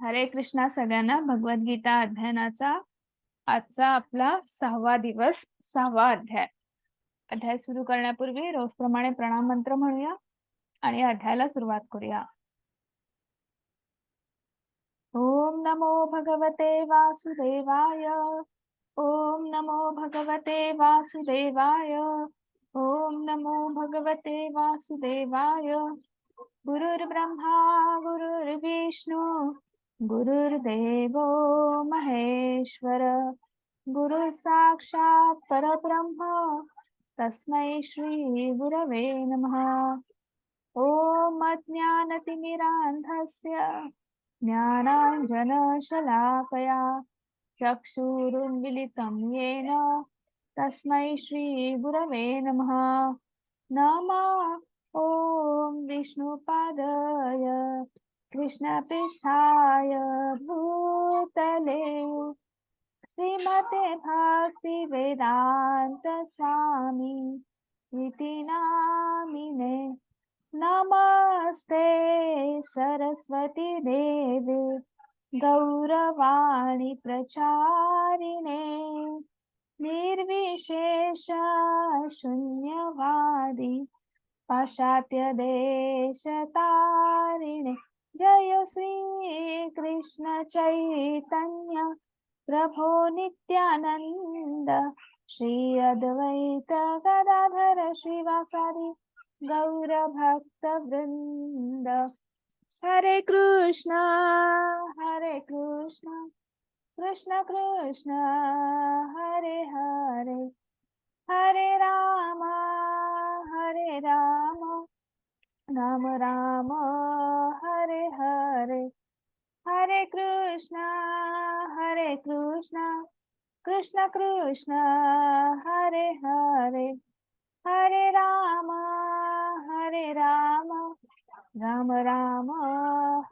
हरे कृष्णा सगळ्यांना. भगवद्गीता अध्ययनाचा आजचा आपला 6वा दिवस, 6वा अध्याय. अध्याय सुरू करण्यापूर्वी रोजप्रमाणे प्रणाम मंत्र म्हणूया आणि अध्यायाला सुरुवात करूया. ओम नमो भगवते वासुदेवाय. ओम नमो भगवते वासुदेवाय. ओम नमो भगवते वासुदेवाय. गुरुर्ब्रह्मा गुरुर्विष्णू गुरुर्देवो महेश्वर. गुरु साक्षात परब्रह्म तस्मै श्री गुरवे नमः. ओम अज्ञानतिमिरान्धस्य ज्ञानाञ्जनशलाकया चक्षुरुन्मिलितं येन तस्मै श्री गुरवे नमः. नमः ओम विष्णुपादाय कृष्णपृष्ठाय भूतले श्रीमते भक्ति वेदांत स्वामी इति नामिने. नमस्ते सरस्वती देवे गौरवाणी प्रचारिणे निर्विशेष शून्यवादी पाश्चात्य देश तारिणे. जय श्री कृष्ण चैतन्य प्रभो नित्यानंद श्री अद्वैत गदाधर श्रीवासादि गौर भक्त वृंद. हरे कृष्ण कृष्ण कृष्ण हरे हरे हरे राम राम राम हरे हरे. हरे कृष्ण कृष्ण कृष्ण हरे हरे हरे राम राम राम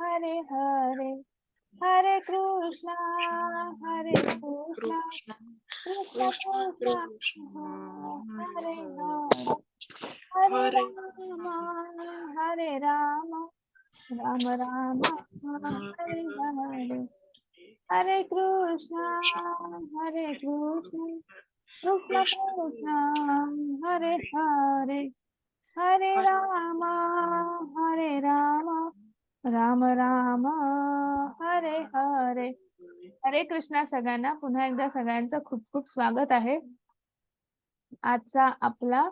हरे हरे. हरे कृष्ण कृष्ण कृष्ण हरे हरे हरे राम राम राम हरे हरे. हरे कृष्ण कृष्ण कृष्ण हरे हरे हरे राम राम राम हरे हरे. हरे कृष्णा सगळ्यांना. पुन्हा एकदा सगळ्यांचं खूप खूप स्वागत आहे. आजचा आपला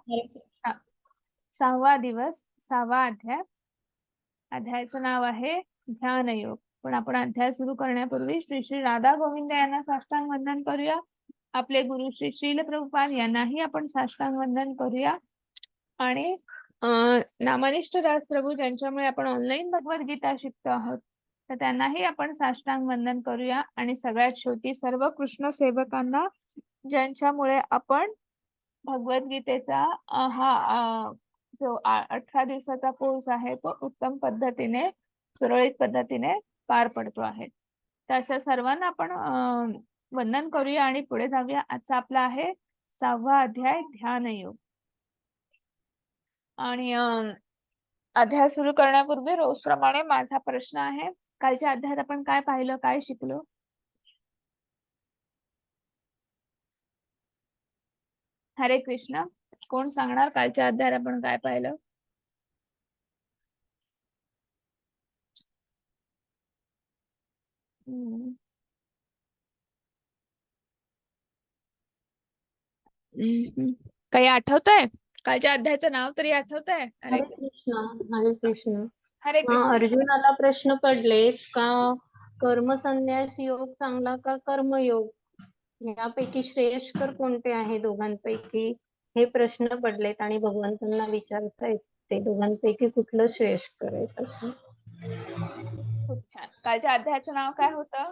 6वा दिवस, 6वा अध्याय. अध्यायाचं नाव आहे ध्यान योग. पण आपण अध्याय सुरू करण्यापूर्वी श्री श्री राधा गोविंद यांना साष्टांग वंदन करूया. आपले गुरु श्री श्रील प्रभुपाद यांनाही आपण साष्टांग वंदन करूया. आणि नामनिष्ठ दास प्रभू ज्यांच्यामुळे आपण ऑनलाईन भगवद्गीता शिकतो आहोत, तर त्यांनाही आपण साष्टांग वंदन करूया. आणि सगळ्यात शेवटी सर्व कृष्ण सेवकांना ज्यांच्यामुळे आपण भगवद्गीतेचा हा जो 18 दिवसाचा कोर्स आहे तो उत्तम पद्धतीने, सुरळीत पद्धतीने पार पडतो आहे. तर अशा सर्वांना आपण वंदन करूया आणि पुढे जाऊया. आजचा आपला आहे 6वा अध्याय ध्यान योग. आणि अध्याय सुरू करण्यापूर्वी रोजप्रमाणे माझा प्रश्न आहे, कालच्या अध्यायात आपण काय पाहिलं, काय शिकलो? हरे कृष्ण. कोण सांगणार कालच्या अध्यायात आपण काय पाहिलं? काही आठवतंय? कालच्या अध्यायाचं नाव तरी आठवतंय? हरे कृष्ण. हरे कृष्ण. हरे कृष्ण. अर्जुनाला प्रश्न पडले का कर्मसन्यास योग चांगला का कर्मयोग, यापैकी श्रेयस्कर कोणते आहे दोघांपैकी, हे प्रश्न पडलेत आणि भगवंतांना विचारतायत ते दोघांपैकी कुठलं श्रेयस्कर आहे असं. खूप छान. कालच्या अध्यायाचं नाव काय होतं?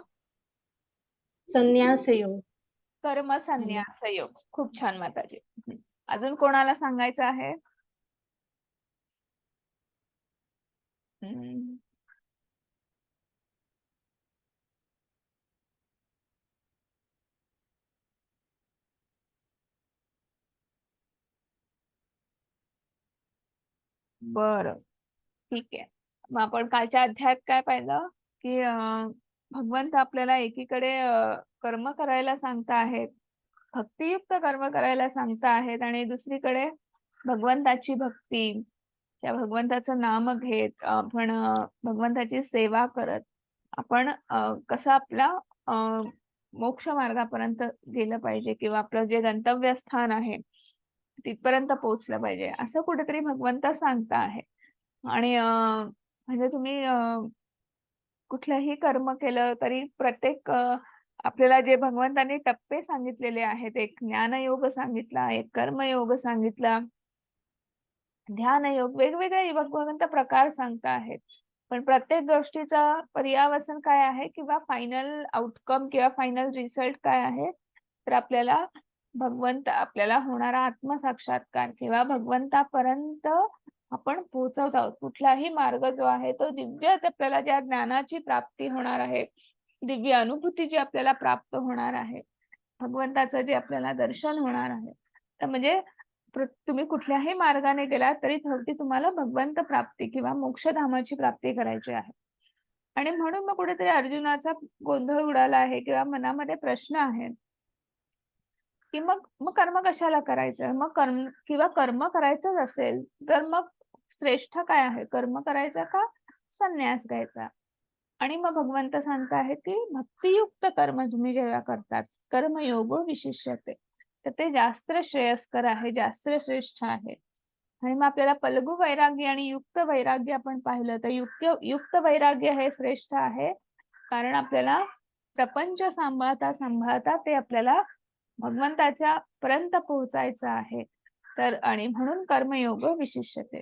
संन्यास योग. कर्म संन्यास योग. खूप छान माताजी. अजून कोणाला सांगायचं आहे? बरं, ठीक आहे. मग आपण कालच्या अध्यायात काय पाहिलं की भगवंत आपल्याला एकीकडे कर्म करायला सांगता आहेत, भक्तियुक्त कर्म करायला सांगता आहेत आणि दुसरीकडे भगवंताची भक्ती, त्या भगवंताचं नाम घेत आपण भगवंताची सेवा करत आपण कसं आपला अ, मोक्ष मार्गापर्यंत गेलं पाहिजे किंवा आपलं जे गंतव्यस्थान आहे तिथपर्यंत पोहोचलं पाहिजे असं कुठेतरी भगवंत सांगता आहे. आणि म्हणजे तुम्ही कुठलंही कर्म केलं तरी प्रत्येक आपल्याला जे भगवंतांनी टप्पे सांगितलेले आहेत, एक ज्ञानयोग सांगितला, एक कर्मयोग सांगितला, ध्यानयोग, वेगवेगळे भगवंत प्रकार सांगता आहेत. पण प्रत्येक गोष्टीचा पर्यावसन काय आहे किंवा फायनल आउटकम किंवा फायनल रिझल्ट काय आहे? तर आपल्याला भगवंत आपल्याला होणारा आत्मसाक्षात्कार किंवा भगवंतापर्यंत आपण पोहोचवत आहोत. कुठलाही मार्ग जो आहे तो दिव्य आपल्याला ज्या ज्ञानाची प्राप्ती होणार आहे, दिव्य अनुभूती जी आपल्याला प्राप्त होणार आहे, भगवंताचं जे आपल्याला दर्शन होणार आहे. तर म्हणजे तुम्ही कुठल्याही मार्गाने गेलात तरी शेवटी तुम्हाला भगवंत प्राप्ती किंवा मोक्षधामाची प्राप्ती करायची आहे. आणि म्हणून मग कुठेतरी अर्जुनाचा गोंधळ उडाला आहे किंवा मनामध्ये प्रश्न आहे, की मग मग कर्म कशाला करायचं? मग कर्म करायचंच असेल, तर मग श्रेष्ठ काय आहे? कर्म करायचा का संन्यास घ्यायचा? आणि मग भगवंत सांगत आहेत, की भक्तियुक्त कर्म तुम्ही जेव्हा करतात, कर्मयोगो विशिष्यते. तर ते जास्त श्रेयस्कर आहे, जास्त श्रेष्ठ आहे. आणि मग आपल्याला पलगू वैराग्य आणि युक्त वैराग्य आपण पाहिलं तर युक्त वैराग्य हे श्रेष्ठ आहे. कारण आपल्याला प्रपंच सांभाळता सांभाळता ते आपल्याला भगवंताच्या पर्यंत पोहोचायचं आहे. तर आणि म्हणून कर्मयोग विशिष्यते.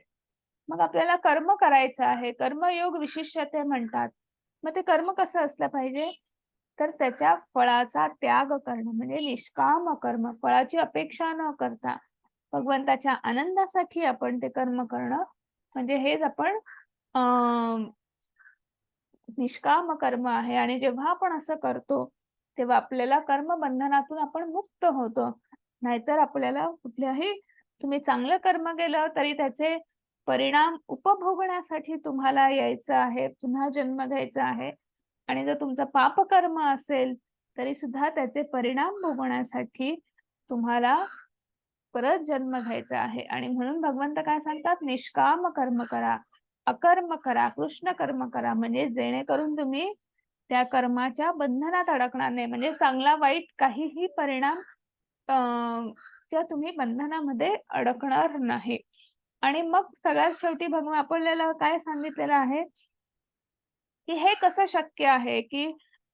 मग आपल्याला कर्म करायचं आहे, कर्मयोग विशिष्यते म्हणतात. मग ते कर्म कसं असलं पाहिजे? तर त्याच्या फळाचा त्याग करणं म्हणजे निष्काम कर्म, फळाची अपेक्षा न करता भगवंताच्या आनंदासाठी आपण ते कर्म करणं म्हणजे हेच आपण निष्काम कर्म आहे. आणि जेव्हा आपण असं करतो तेव्हा आपल्याला कर्म बंधनातून आपण मुक्त होतो. नाहीतर आपल्याला कुठल्याही तुम्ही चांगलं कर्म केलं तरी त्याचे परिणाम उपभोगण्यासाठी तुम्हाला यायचं आहे, पुन्हा जन्म घ्यायचा आहे. आणि जर तुमचं पापकर्म असेल तरी सुद्धा त्याचे परिणाम भोगण्यासाठी तुम्हाला परत जन्म घ्यायचा आहे. आणि म्हणून भगवंत काय सांगतात? निष्काम कर्म करा, अकर्म करा, कृष्ण कर्म करा. म्हणजे जेणेकरून तुम्ही त्या कर्माच्या बंधनात अडकणार नाही. म्हणजे चांगला वाईट काहीही परिणाम च्या तुम्ही बंधनामध्ये अडकणार नाही. आणि मग सगळ्यात शेवटी भगवान आपल्याला काय सांगितलेलं आहे, की हे कसं शक्य आहे, की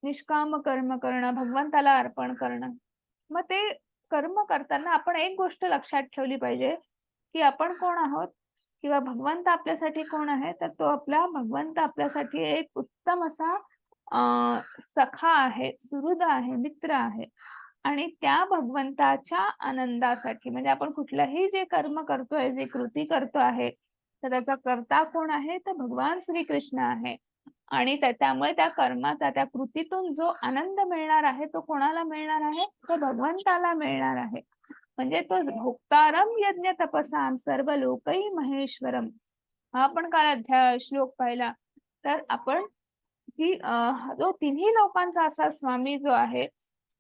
निष्काम कर्म करणं, भगवंताला अर्पण करणं. मग ते कर्म करताना आपण एक गोष्ट लक्षात ठेवली पाहिजे, की आपण कोण आहोत किंवा भगवंत आपल्यासाठी कोण आहे? तर तो भगवंत आपल्यासाठी एक उत्तम असा सखा आहे, सुहृद आहे, मित्र आहे. आणि त्या भगवंताच्या आनंदासाठी म्हणजे आपण कुठलंही जे कर्म करतोय, जे कृती करतो आहे, तर त्याचा कर्ता कोण आहे? तर भगवान श्रीकृष्ण आहे. आणि त्यामुळे त्या कर्माचा, त्या कृतीतून जो आनंद मिळणार आहे, तो कोणाला मिळणार आहे? तो भगवंताला मिळणार आहे. म्हणजे तो भोक्तारम यज्ञ तपसाम सर्व लोकही महेश्वरम. हा आपण काल अध्याय श्लोक पाहिला. तर आपण की जो तिन्ही लोकांचा असा स्वामी जो आहे,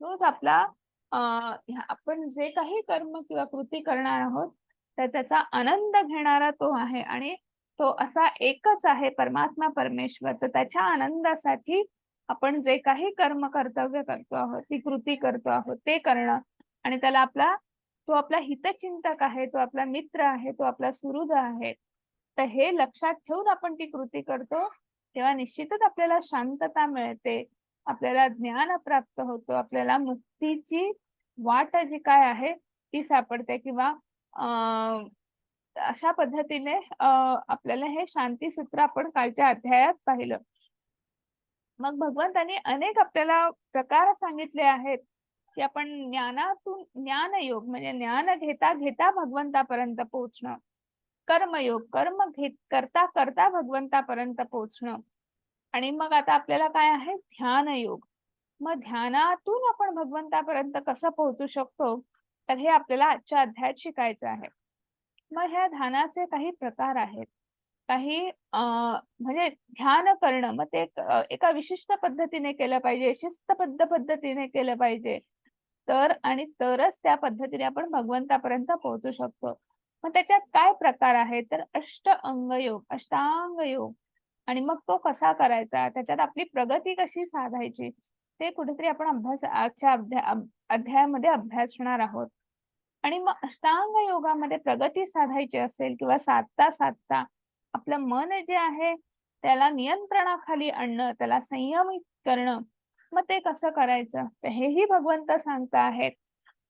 तोच आपला आपण जे काही कर्म किंवा कृती करणार आहोत, तर त्याचा आनंद घेणारा तो आहे. आणि तो असा एकच आहे परमात्मा परमेश्वर. तर त्याच्या आनंदासाठी आपण जे काही कर्म कर्तव्य करतो आहोत, ती कृती करतो आहोत, ते करणं. आणि त्याला तो आपला हितचिंतक आहे, तो आपला मित्र आहे, तो आपला सुहृद आहे. तर हे लक्षात ठेवून आपण ती कृती करतो, तेव्हा निश्चितच आपल्याला शांतता मिळते, आपल्याला ज्ञान प्राप्त होतो, आपल्याला मुक्तीची वाट जी काय आहे ती सापडते. किंवा अशा पद्धतीने आपल्याला हे शांती सूत्र आपण कालच्या अध्यायात पाहिलं. मग भगवंतांनी अनेक आपल्याला प्रकार सांगितले आहेत, की आपण ज्ञानातून ज्ञानयोग म्हणजे ज्ञान घेता घेता भगवंतापर्यंत पोहोचणं, कर्मयोग करता करता भगवंतापर्यंत पोहोचणं. आणि मग आता आपल्याला काय आहे? ध्यानयोग. मग ध्यानातून आपण भगवंतापर्यंत कसं पोहोचू शकतो, तर हे आपल्याला आजच्या अध्यायात शिकायचं आहे. मग ह्या ध्यानाचे काही प्रकार आहेत. काही म्हणजे ध्यान करणं, मग ते एका विशिष्ट पद्धतीने केलं पाहिजे, शिस्तबद्ध पद्धतीने केलं पाहिजे. तरच त्या पद्धतीने आपण भगवंतापर्यंत पोहोचू शकतो. मग त्याच्यात काय प्रकार आहे, तर अष्टांग योग, अष्टांग योग. आणि मग तो कसा करायचा, त्याच्यात आपली प्रगती कशी साधायची, ते कुठेतरी आपण आजच्या अध्यायामध्ये अभ्यासणार आहोत. आणि मग अष्टांग योगामध्ये प्रगती साधायची असेल किंवा साधता साधता आपलं मन जे आहे त्याला नियंत्रणाखाली आणणं, त्याला संयमित करणं, मग ते कसं करायचं, तर हेही भगवंत सांगता आहेत.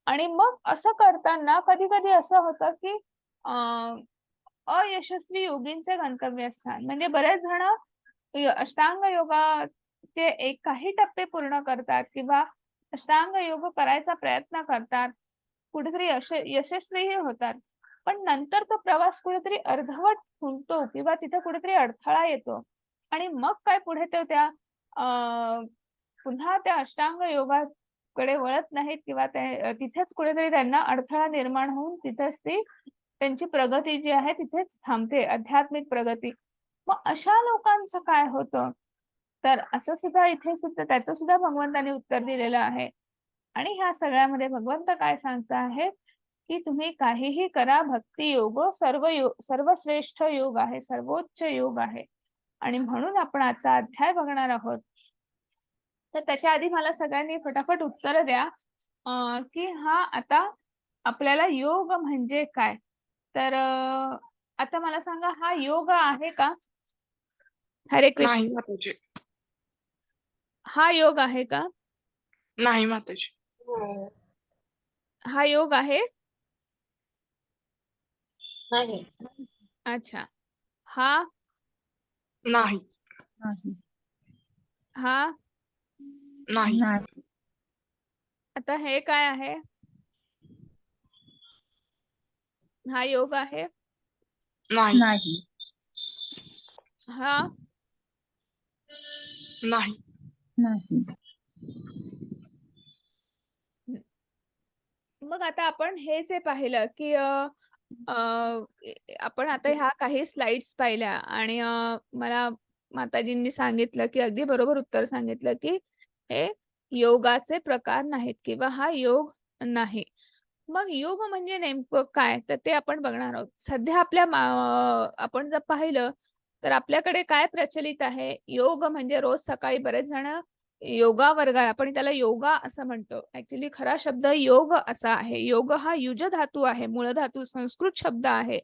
आणि मग असं करताना कधी कधी असं होतं की अयशस्वी योगींचे गंतव्य स्थान, म्हणजे बरेच जण अष्टांग योगाचे काही टप्पे पूर्ण करतात किंवा अष्टांग योग करायचा प्रयत्न करतात, कुठेतरी यशस्वीही होतात, पण नंतर तो प्रवास कुठेतरी अर्धवट खुंटतो किंवा तिथे कुठेतरी अडथळा येतो. आणि मग काय पुढे ते त्या पुन्हा त्या अष्टांग योगाकडे वळत नाहीत किंवा तिथेच कुठेतरी त्यांना अडथळा निर्माण होऊन तिथेच त्यांची प्रगती जी आहे तिथेच थांबते, आध्यात्मिक प्रगती. मग अशा लोकांचं काय होतं, तर असं सुद्धा इथे सुद्धा त्याचं सुद्धा भगवंताने उत्तर दिलेलं आहे. आणि ह्या सगळ्यामध्ये भगवंत काय सांगता आहेत की तुम्ही काहीही करा, भक्ती योग सर्वश्रेष्ठ योग आहे, सर्वोच्च योग आहे. आणि म्हणून आपण आजचा अध्याय बघणार आहोत. तर त्याच्या आधी मला सगळ्यांनी फटाफट उत्तर द्या की हा आता आपल्याला योग म्हणजे काय. तर आता मला सांगा, हा योग आहे का? हरे कृष्ण. नाही माताजी. हा योग आहे का? नाही माताजी. हो. हा योग आहे? नाही. अच्छा. हा? नाही. हा? नाही. आता हे काय आहे? हा योग आहे? नाही. हा? नाही. मग आता आपण हे जे पाहिलं की आपण आता ह्या काही स्लाइड्स पाहिल्या आणि मला माताजींनी सांगितलं की अगदी बरोबर उत्तर सांगितलं की हे योगाचे प्रकार नाहीत किंवा हा योग नाही. मग योग म्हणजे नेमकं काय, तर ते आपण बघणार आहोत. सध्या आपण जर पाहिलं तर आपल्याकडे काय प्रचलित आहे, योग म्हणजे रोज सकाळी बरेच जण योगा वर्ग, आपण त्याला योगा असं म्हणतो. ऍक्च्युली खरा शब्द योग असा आहे. योग हा युज धातू आहे, मूळ धातू संस्कृत शब्द आहे.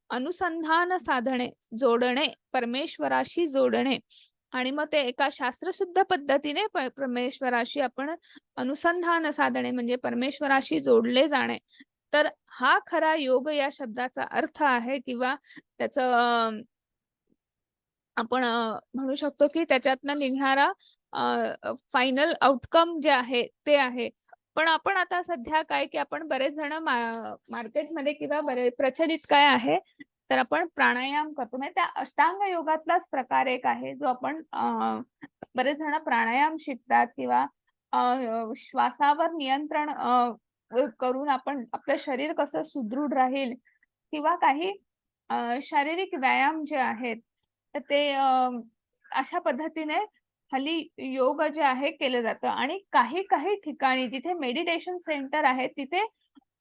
अनुसंधान साधणे, जोडणे, परमेश्वराशी जोडणे. आणि मग ते एका शास्त्रशुद्ध पद्धतीने परमेश्वराशी आपण अनुसंधान साधणे म्हणजे परमेश्वराशी जोडले जाणे. तर हा खरा योग या शब्दाचा अर्थ आहे किंवा त्याचं आपण म्हणू शकतो की त्याच्यातनं निघणारा फायनल आउटकम जे आहे ते आहे. पण आपण आता सध्या काय की आपण बरेच जण मार्केटमध्ये किंवा बरेच प्रचलित काय आहे, तर आपण प्राणायाम करतो. म्हणजे त्या अष्टांग योगातलाच प्रकार एक आहे जो आपण बरेच जण प्राणायाम शिकतात किंवा श्वासावर नियंत्रण करून आपण आपलं शरीर कसं सुदृढ राहील किंवा काही शारीरिक व्यायाम जे आहेत तर ते अशा पद्धतीने हल्ली योग जे आहे केलं जातं. आणि काही काही ठिकाणी जिथे मेडिटेशन सेंटर आहे तिथे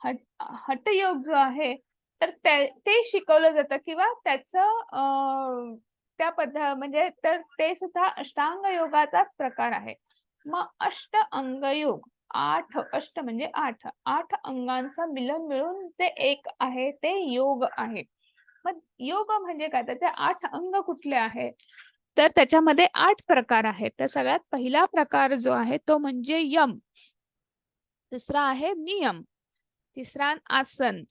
हठयोग जो आहे तर ते शिकवलं जातं किंवा त्याचं त्या म्हणजे तर ते सुद्धा अष्टांग योगाचाच प्रकार आहे. मग अष्ट अंग योग, अष्ट म्हणजे आठ अंगांचं मिलन मिळून जे एक आहे ते योग आहे. मग योग म्हणजे काय, तर ते 8 अंग कुठले आहेत, तर त्याच्यामध्ये 8 प्रकार आहेत. तर सगळ्यात पहिला प्रकार जो आहे तो म्हणजे यम, दुसरा आहे नियम, तिसरा आसन,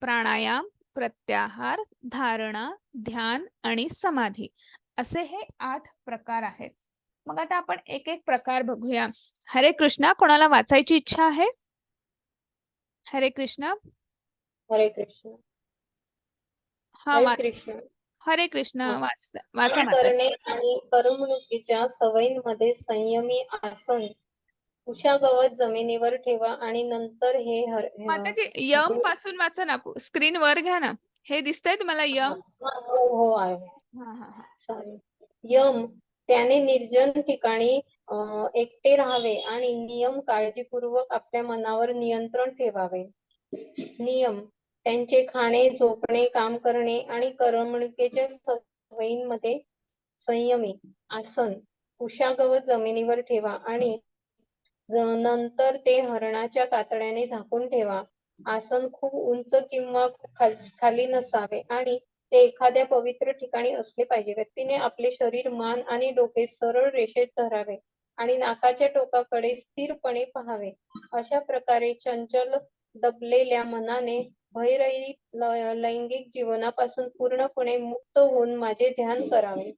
प्राणायाम, प्रत्याहार, धारणा, ध्यान आणि समाधी, असे हे 8 प्रकार आहेत. मग आता आपण एक एक प्रकार बघूया. हरे कृष्णा, कोणाला वाचायची इच्छा आहे? हरे कृष्ण. हरे कृष्ण. हा हरे वाच. कृष्ण. हरे कृष्ण, हा. वाचा काम माता. करणे आणि करमणुकीच्या सवयींमध्ये संयमी आसन उशागवत जमिनीवर ठेवा आणि नंतर हे माताजी यम पासून वाचा ना, स्क्रीन वर घ्या ना. हे दिसतंय तुम्हाला यम? हो आहे. हा हा हा. सॉरी. यम, त्याने निर्जन ठिकाणी एकटे राहावे आणि नियम काळजीपूर्वक आपल्या मनावर नियंत्रण ठेवावे. नियम, त्यांचे खाणे, झोपणे, काम करणे आणि करमणुकीच्या सवयींमध्ये संयमी. आसन, कुशागवत जमिनीवर ठेवा आणि नंतर ते हरणाच्या कातड्याने झाकून ठेवा. आसन खूप उंच किंवा खाली नसावे आणि ते एखाद्या पवित्र ठिकाणी असले पाहिजे. व्यक्तीने आपले शरीर, मान आणि डोके सरळ रेषेत धरावे आणि नाकाच्या टोकाकडे स्थिरपणे पाहावे. अशा प्रकारे चंचल दबलेल्या मनाने भयरहित लैंगिक जीवनापासून पूर्णपणे मुक्त होऊन माझे ध्यान करावे.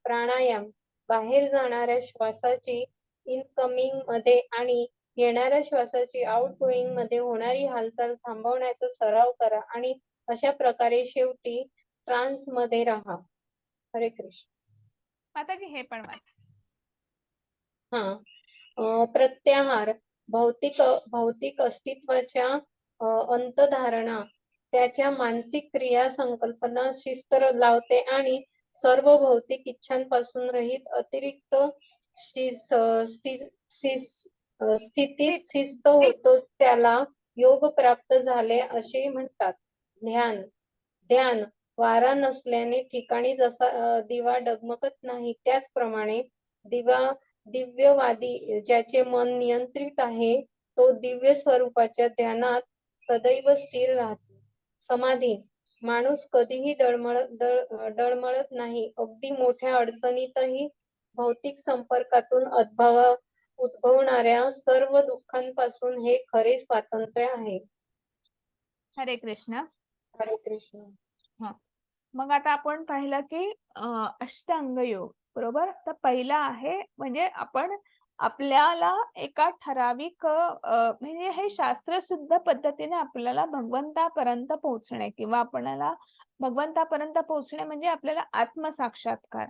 प्राणायाम, बाहेर जाणाऱ्या श्वासाची इनकमिंग मध्ये आणि येणाऱ्या श्वासाची आउटगोइंग मध्ये होणारी हालचाल थांबवण्याचा सराव करा आणि अशा प्रकारे शेवटी ट्रान्स मध्ये राहा. हरे कृष्ण. माताजी हे पण वाचा. प्रत्याहार, भौतिक अस्तित्वाच्या अंतधारणा, त्याच्या मानसिक क्रिया संकल्पना शिस्त लावते आणि सर्व भौतिक इच्छांपासून रहित अतिरिक्त स्थितीत शिस्त होतो त्याला योग प्राप्त झाले असे म्हणतात. ध्यान, ध्यान वारा नसल्याने ठिकाणी जसा दिवा डगमगत नाही त्याचप्रमाणे दिव्यवादी ज्याचे मन नियंत्रित आहे तो दिव्य स्वरूपाच्या ध्यानात सदैव स्थिर राहतो. समाधी, माणूस कधीही डळमळत नाही. अगदी मोठ्या अडचणीतही भौतिक संपर्कातून उद्भवणाऱ्या सर्व दुःखांपासून हे खरे स्वातंत्र्य आहे. हरे कृष्ण. हरे कृष्ण. मग आता आपण पाहिलं की अष्टांग योग, बरोबर. तर पहिला आहे म्हणजे आपण आपल्याला एका ठराविक म्हणजे हे शास्त्रशुद्ध पद्धतीने आपल्याला भगवंतापर्यंत पोहोचणे किंवा आपल्याला भगवंतापर्यंत पोहोचणे म्हणजे आपल्याला आत्मसाक्षात्कार.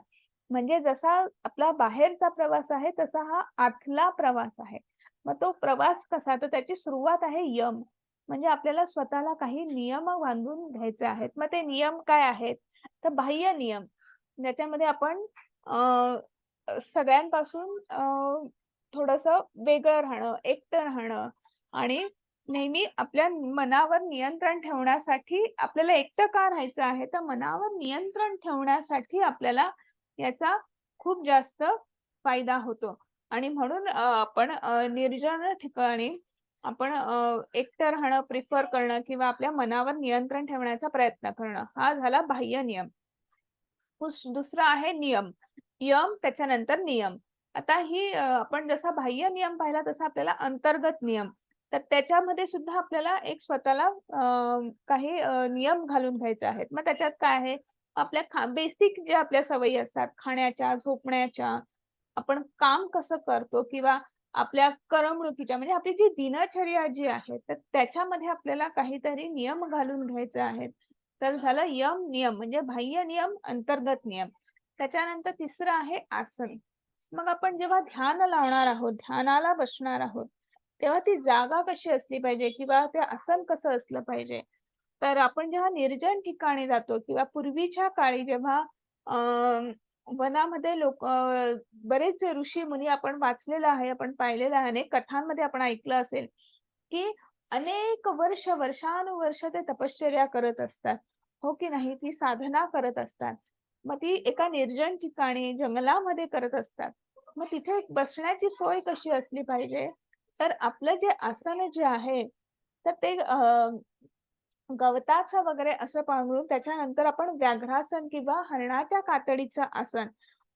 म्हणजे जसा आपला बाहेरचा प्रवास आहे तसा हा आतला प्रवास आहे. मग तो प्रवास कसा, तर त्याची सुरुवात आहे यम. म्हणजे आपल्याला स्वतःला काही नियम बांधून घ्यायचे आहेत. मग ते नियम काय आहेत, तर बाह्य नियम, ज्याच्यामध्ये आपण सगळ्यांपासून थोडंसं वेगळं राहणं, एकटं राहणं आणि नेहमी आपल्या मनावर नियंत्रण ठेवण्यासाठी आपल्याला एकटं का राहायचं आहे, तर मनावर नियंत्रण ठेवण्यासाठी आपल्याला याचा खूप जास्त फायदा होतो. आणि म्हणून आपण निर्जन ठिकाणी आपण एकटं राहणं प्रिफर करणं किंवा आपल्या मनावर नियंत्रण ठेवण्याचा प्रयत्न करणं, हा झाला बाह्य नियम. दुसरा आहे नियम. यम, त्याच्यानंतर नियम. आता ही आपण जसा बाह्य नियम पाहिला तसा आपल्याला अंतर्गत नियम, तर त्याच्यामध्ये सुद्धा आपल्याला एक स्वतःला काही नियम घालून घ्यायचे आहेत. मग त्याच्यात काय आहे, आपल्या बेसिक जे आपल्या सवयी असतात, खाण्याच्या, झोपण्याच्या, आपण काम कसं करतो किंवा आपल्या करमणुकीच्या, म्हणजे आपली जी दिनचर्या जी आहे तर त्याच्यामध्ये आपल्याला काहीतरी नियम घालून घ्यायचे आहेत. तर झालं यम नियम म्हणजे बाह्य नियम, अंतर्गत नियम. त्याच्यानंतर तिसरं आहे आसन. मग आपण जेव्हा ध्यान लावणार आहोत, ध्यानाला बसणार आहोत, तेव्हा ती जागा कशी असली पाहिजे किंवा ते आसन कसं असलं पाहिजे, तर आपण जेव्हा निर्जन ठिकाणी जातो किंवा पूर्वीच्या काळी जेव्हा वनामध्ये लोक बरेच ऋषी मुनी आपण वाचलेलं आहे, आपण पाहिलेलं आहे, अनेक कथांमध्ये आपण ऐकलं असेल की अनेक वर्षानुवर्ष ते तपश्चर्या करत असतात, हो की नाही, ती साधना करत असतात. मग ती एका निर्जन ठिकाणी जंगलामध्ये करत असतात. मग तिथे बसण्याची सोय कशी असली पाहिजे, तर आपलं जे आसन जे आहे तर ते गवताचं वगैरे असं पांघरून त्याच्यानंतर आपण व्याघ्रासन किंवा हरणाच्या कातडीचं आसन,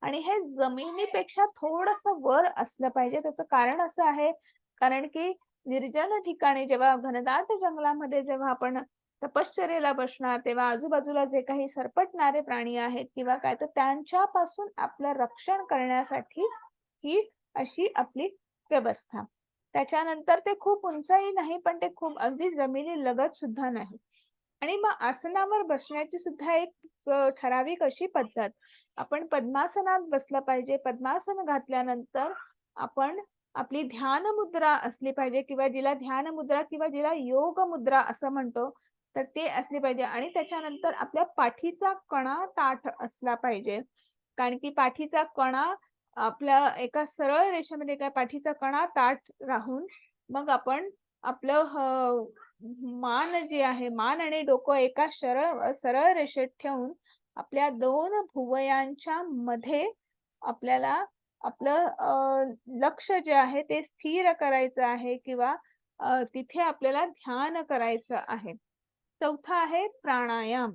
आणि हे जमिनीपेक्षा थोडंसं वर असलं पाहिजे. त्याचं कारण असं आहे, कारण की निर्जन ठिकाणी जेव्हा घनदाट जंगलामध्ये जेव्हा आपण तपश्चर्येला बसणार तेव्हा आजूबाजूला जे काही सरपटणारे प्राणी आहेत किंवा काय, तर त्यांच्यापासून आपलं रक्षण करण्यासाठी ही अशी आपली व्यवस्था. त्याच्यानंतर ते खूप उंचही नाही पण ते खूप अगदी जमिनी लगत सुद्धा नाही. आणि मग आसनावर बसण्याची सुद्धा एक ठराविक अशी पद्धत, आपण पद्मासनात बसलं पाहिजे. पद्मासन घातल्यानंतर आपण आपली ध्यान मुद्रा असली पाहिजे किंवा जिला ध्यान मुद्रा किंवा जिला योग मुद्रा असं म्हणतो, तर ते असले पाहिजे. आणि त्याच्यानंतर आपल्या पाठीचा कणा ताठ असला पाहिजे. कारण की पाठीचा कणा आपल्या एका सरळ रेषेमध्ये काय पाठीचा कणा ताठ राहून मग आपण आपलं मान जे आहे, मान आणि डोकं एका सरळ रेषेत ठेवून आपल्या 2 भुवयांच्या मध्ये आपल्याला आपलं लक्ष जे आहे ते स्थिर करायचं आहे किंवा तिथे आपल्याला ध्यान करायचं आहे. चौथा आहे प्राणायाम.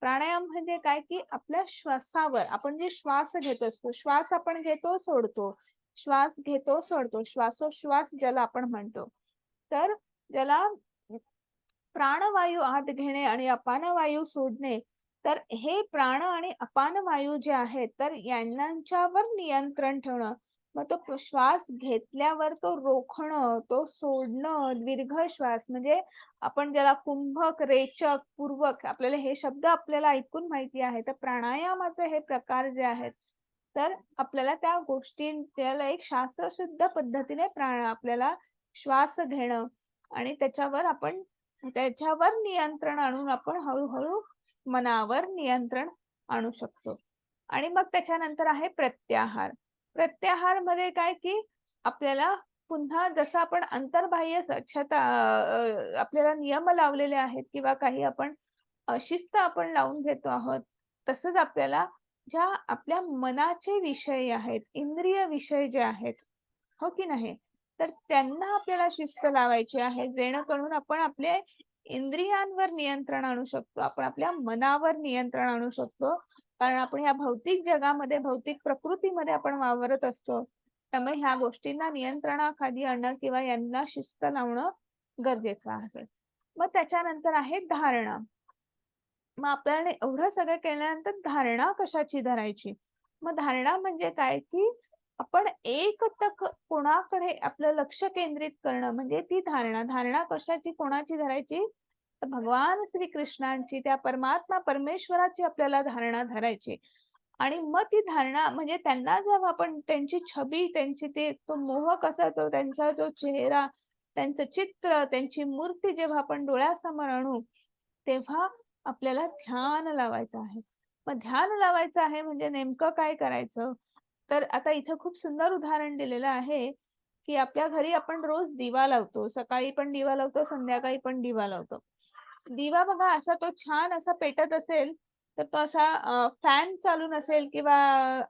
प्राणायाम म्हणजे काय की आपल्या श्वासावर आपण जे श्वास घेत असतो, श्वास आपण घेतो सोडतो, श्वास घेतो सोडतो, श्वासोश्वास ज्याला आपण म्हणतो. तर ज्याला प्राणवायू आत घेणे आणि अपानवायू सोडणे, तर हे प्राण आणि अपान वायू जे आहेत तर यांच्यावर नियंत्रण ठेवणं. मग तो श्वास घेतल्यावर तो रोखणं, तो सोडणं, दीर्घ श्वास म्हणजे आपण ज्याला कुंभक, रेचक, पूर्वक आपल्याला हे शब्द आपल्याला ऐकून माहिती आहे. तर प्राणायामाचे हे प्रकार जे आहेत तर आपल्याला त्या गोष्टी त्याला एक शास्त्रशुद्ध पद्धतीने आपल्याला श्वास घेणं आणि त्याच्यावर नियंत्रण आणून आपण हळूहळू मनावर नियंत्रण आणू शकतो. आणि मग त्याच्यानंतर आहे प्रत्याहार. प्रत्याहार मध्ये काय की आपल्याला पुन्हा जसं आपण अंतर्बाह्य स्वच्छता आपल्याला नियम लावलेले आहेत किंवा काही आपण शिस्त आपण लावून घेतो आहोत, तसंच आपल्याला ज्या आपल्या मनाचे विषय आहेत, इंद्रिय विषय जे आहेत, हो की नाही, तर त्यांना आपल्याला शिस्त लावायची आहे जेणेकरून आपण आपल्या इंद्रियांवर नियंत्रण आणू शकतो, आपण आपल्या मनावर नियंत्रण आणू शकतो. कारण आपण ह्या भौतिक जगामध्ये, भौतिक प्रकृतीमध्ये आपण वावरत असतो. त्यामुळे ह्या गोष्टींना नियंत्रणाखाली आणणं किंवा यांना शिस्त लावणं गरजेचं आहे. मग त्याच्यानंतर आहे धारणा. मग आपल्याला एवढं सगळं केल्यानंतर धारणा कशाची धरायची? मग धारणा म्हणजे काय की आपण एकटक कोणाकडे आपलं लक्ष केंद्रित करणं म्हणजे ती धारणा. धारणा कशाची, कोणाची धरायची? तर भगवान श्रीकृष्णांची, त्या परमात्मा परमेश्वराची आपल्याला धारणा धरायची. आणि मग ती धारणा म्हणजे त्यांना जेव्हा आपण त्यांची छबी, त्यांची ते तो मोह कसा, तो त्यांचा जो चेहरा, त्यांचं चित्र, त्यांची मूर्ती जेव्हा आपण डोळ्यासमोर आणू तेव्हा आपल्याला ध्यान लावायचं आहे. मग ध्यान लावायचं आहे म्हणजे नेमकं काय करायचं? तर आता इथं खूप सुंदर उदाहरण दिलेलं आहे की आपल्या घरी आपण रोज दिवा लावतो. सकाळी पण दिवा लावतो, संध्याकाळी पण दिवा लावतो. दिवा बघा असा तो छान असा पेटत असेल तर तो असा फॅन चालू नसेल किंवा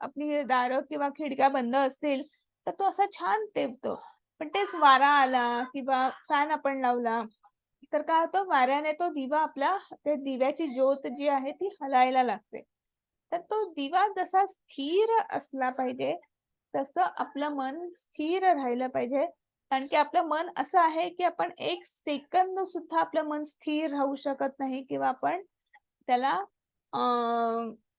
आपली दारं किंवा खिडक्या बंद असतील तर तो असा छान पेटतो. पण तेच वारा आला किंवा फॅन आपण लावला तर काय होतं, वाऱ्याने तो दिवा आपल्या ते दिव्याची ज्योत जी आहे ती हलायला लागते. तर तो दिवा जसा स्थिर असला पाहिजे तसं आपलं मन स्थिर राहिलं पाहिजे. कारण की आपलं मन असं आहे की आपण 1 सेकंद सुद्धा आपलं मन स्थिर राहू शकत नाही किंवा आपण त्याला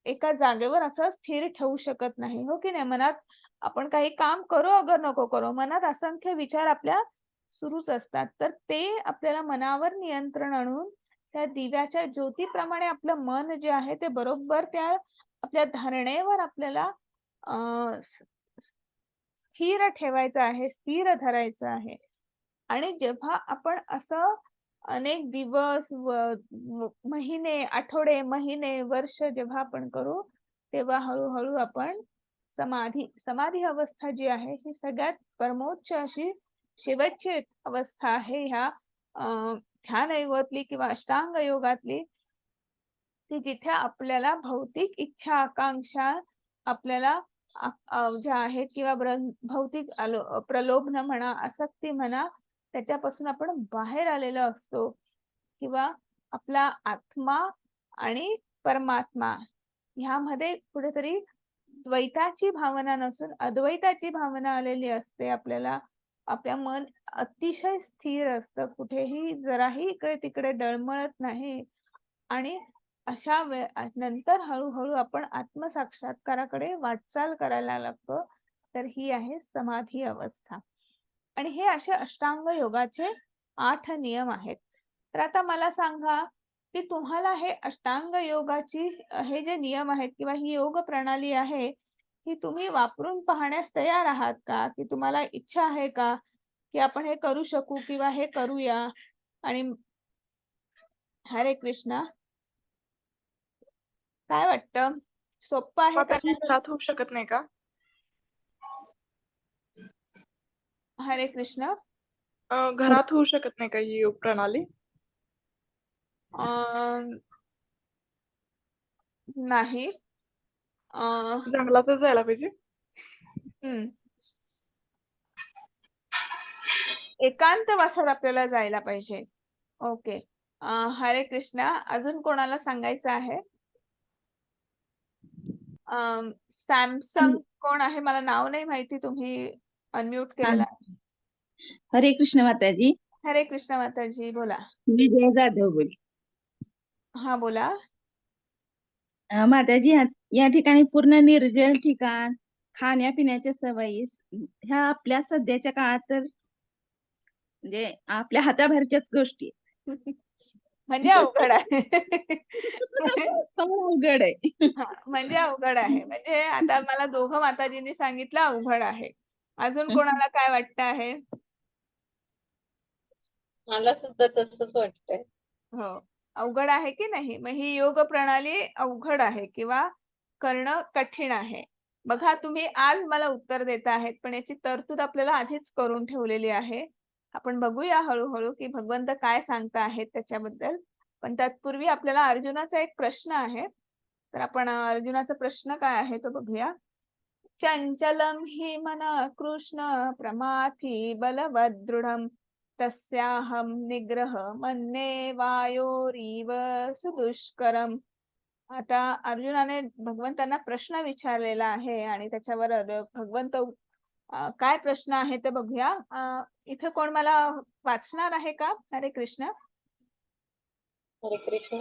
एका जागेवर असं स्थिर ठेवू शकत नाही, हो की नाही? मनात आपण काही काम करो अगर नको करो, मनात असंख्य विचार आपल्या सुरूच असतात. तर ते आपल्याला मनावर नियंत्रण आणून त्या दिव्याच्या ज्योतीप्रमाणे आपलं मन जे आहे ते बरोबर त्या आपल्या धारणेवर आपल्याला स्थिर ठेवायचं आहे, स्थिर धरायचं आहे. आणि जेव्हा आपण असं अनेक दिवस महिने, आठवडे, महिने, वर्ष जेव्हा आपण करू तेव्हा हळूहळू आपण समाधी अवस्था जी आहे ही सगळ्यात परमोच्च अशी शेवटची अवस्था आहे ह्या ध्यान योगातली किंवा अष्टांग योगातली, की जिथे आपल्याला भौतिक इच्छा आकांक्षा आपल्याला ज्या आहेत किंवा भौतिक प्रलोभन म्हणा, आसक्ती म्हणा, त्याच्यापासून आपण बाहेर आलेलो असतो किंवा आपला आत्मा आणि परमात्मा ह्यामध्ये कुठेतरी द्वैताची भावना नसून अद्वैताची भावना आलेली असते. आपल्याला आपल्या मन अतिशय स्थिर असतं, कुठेही जराही इकडे तिकडे डळमळत नाही. आणि अशा नंतर हळूहळू आपण आत्मसाक्षात्काराकडे वाटचाल करायला लागतो. तर ही आहे समाधी अवस्था. आणि हे असे अष्टांग योगाचे 8 नियम आहेत. तर आता मला सांगा की तुम्हाला हे अष्टांग योगाची हे जे नियम आहेत किंवा ही योग प्रणाली आहे ही तुम्ही वापरून पाहण्यास तयार आहात का? की तुम्हाला इच्छा आहे का की आपण हे करू शकू किंवा हे करूया? आणि हरे कृष्ण. काय वाटतं? सोपं आहे का माताजी नाही? घरात होऊ शकत नाही का? हरे कृष्ण. घरात होऊ शकत नाही का ही योग प्रणाली? अं, नाही. जंगलातच जायला पाहिजे? हम्म. एकांत वासात आपल्याला जायला पाहिजे. ओके. हरे कृष्णा. अजून कोणाला सांगायचं आहे? सॅमसंग कोण आहे? मला नाव नाही माहिती. तुम्ही अनम्यूट केलेला आहे. हरे कृष्ण माताजी. हरे कृष्ण माताजी, बोला. विजय जाधव बोल. हा, बोला. माताजी, या ठिकाणी पूर्ण निर्जल ठिकाण, खाण्यापिण्याच्या सवयी ह्या आपल्या सध्याच्या काळात तर म्हणजे आपल्या हाताबाहेरच्याच गोष्टी म्हणजे अवघड आहे. अवघड आहे. म्हणजे अवघड आहे. म्हणजे आता मला दोघं माताजींनी सांगितलं अवघड आहे. अजून कोणाला काय वाटतं आहे? मला सुद्धा तसंच वाटतंय. हो, अवघड आहे की नाही? मग ही योग प्रणाली अवघड आहे किंवा करणं कठीण आहे. बघा, तुम्ही आज मला उत्तर देत आहेत, पण याची तरतूद आपल्याला आधीच करून ठेवलेली आहे. आपण बघूया हळूहळू की भगवंत काय सांगता आहेत त्याच्याबद्दल. पण तत्पूर्वी आपल्याला अर्जुनाचा एक प्रश्न आहे. तर आपण अर्जुनाचा प्रश्न काय आहे तो बघूया. चंचलं हि मन कृष्ण प्रमाथी बलवदृढं तस्याहं निग्रह मन्ये वायोरीव सुदुष्करम. आता अर्जुनाने भगवंतांना प्रश्न विचारलेला आहे आणि त्याच्यावर भगवंत काय प्रश्न आहे ते बघूया. इथे कोण मला वाचणार आहे का? हरे कृष्ण. हरे कृष्ण.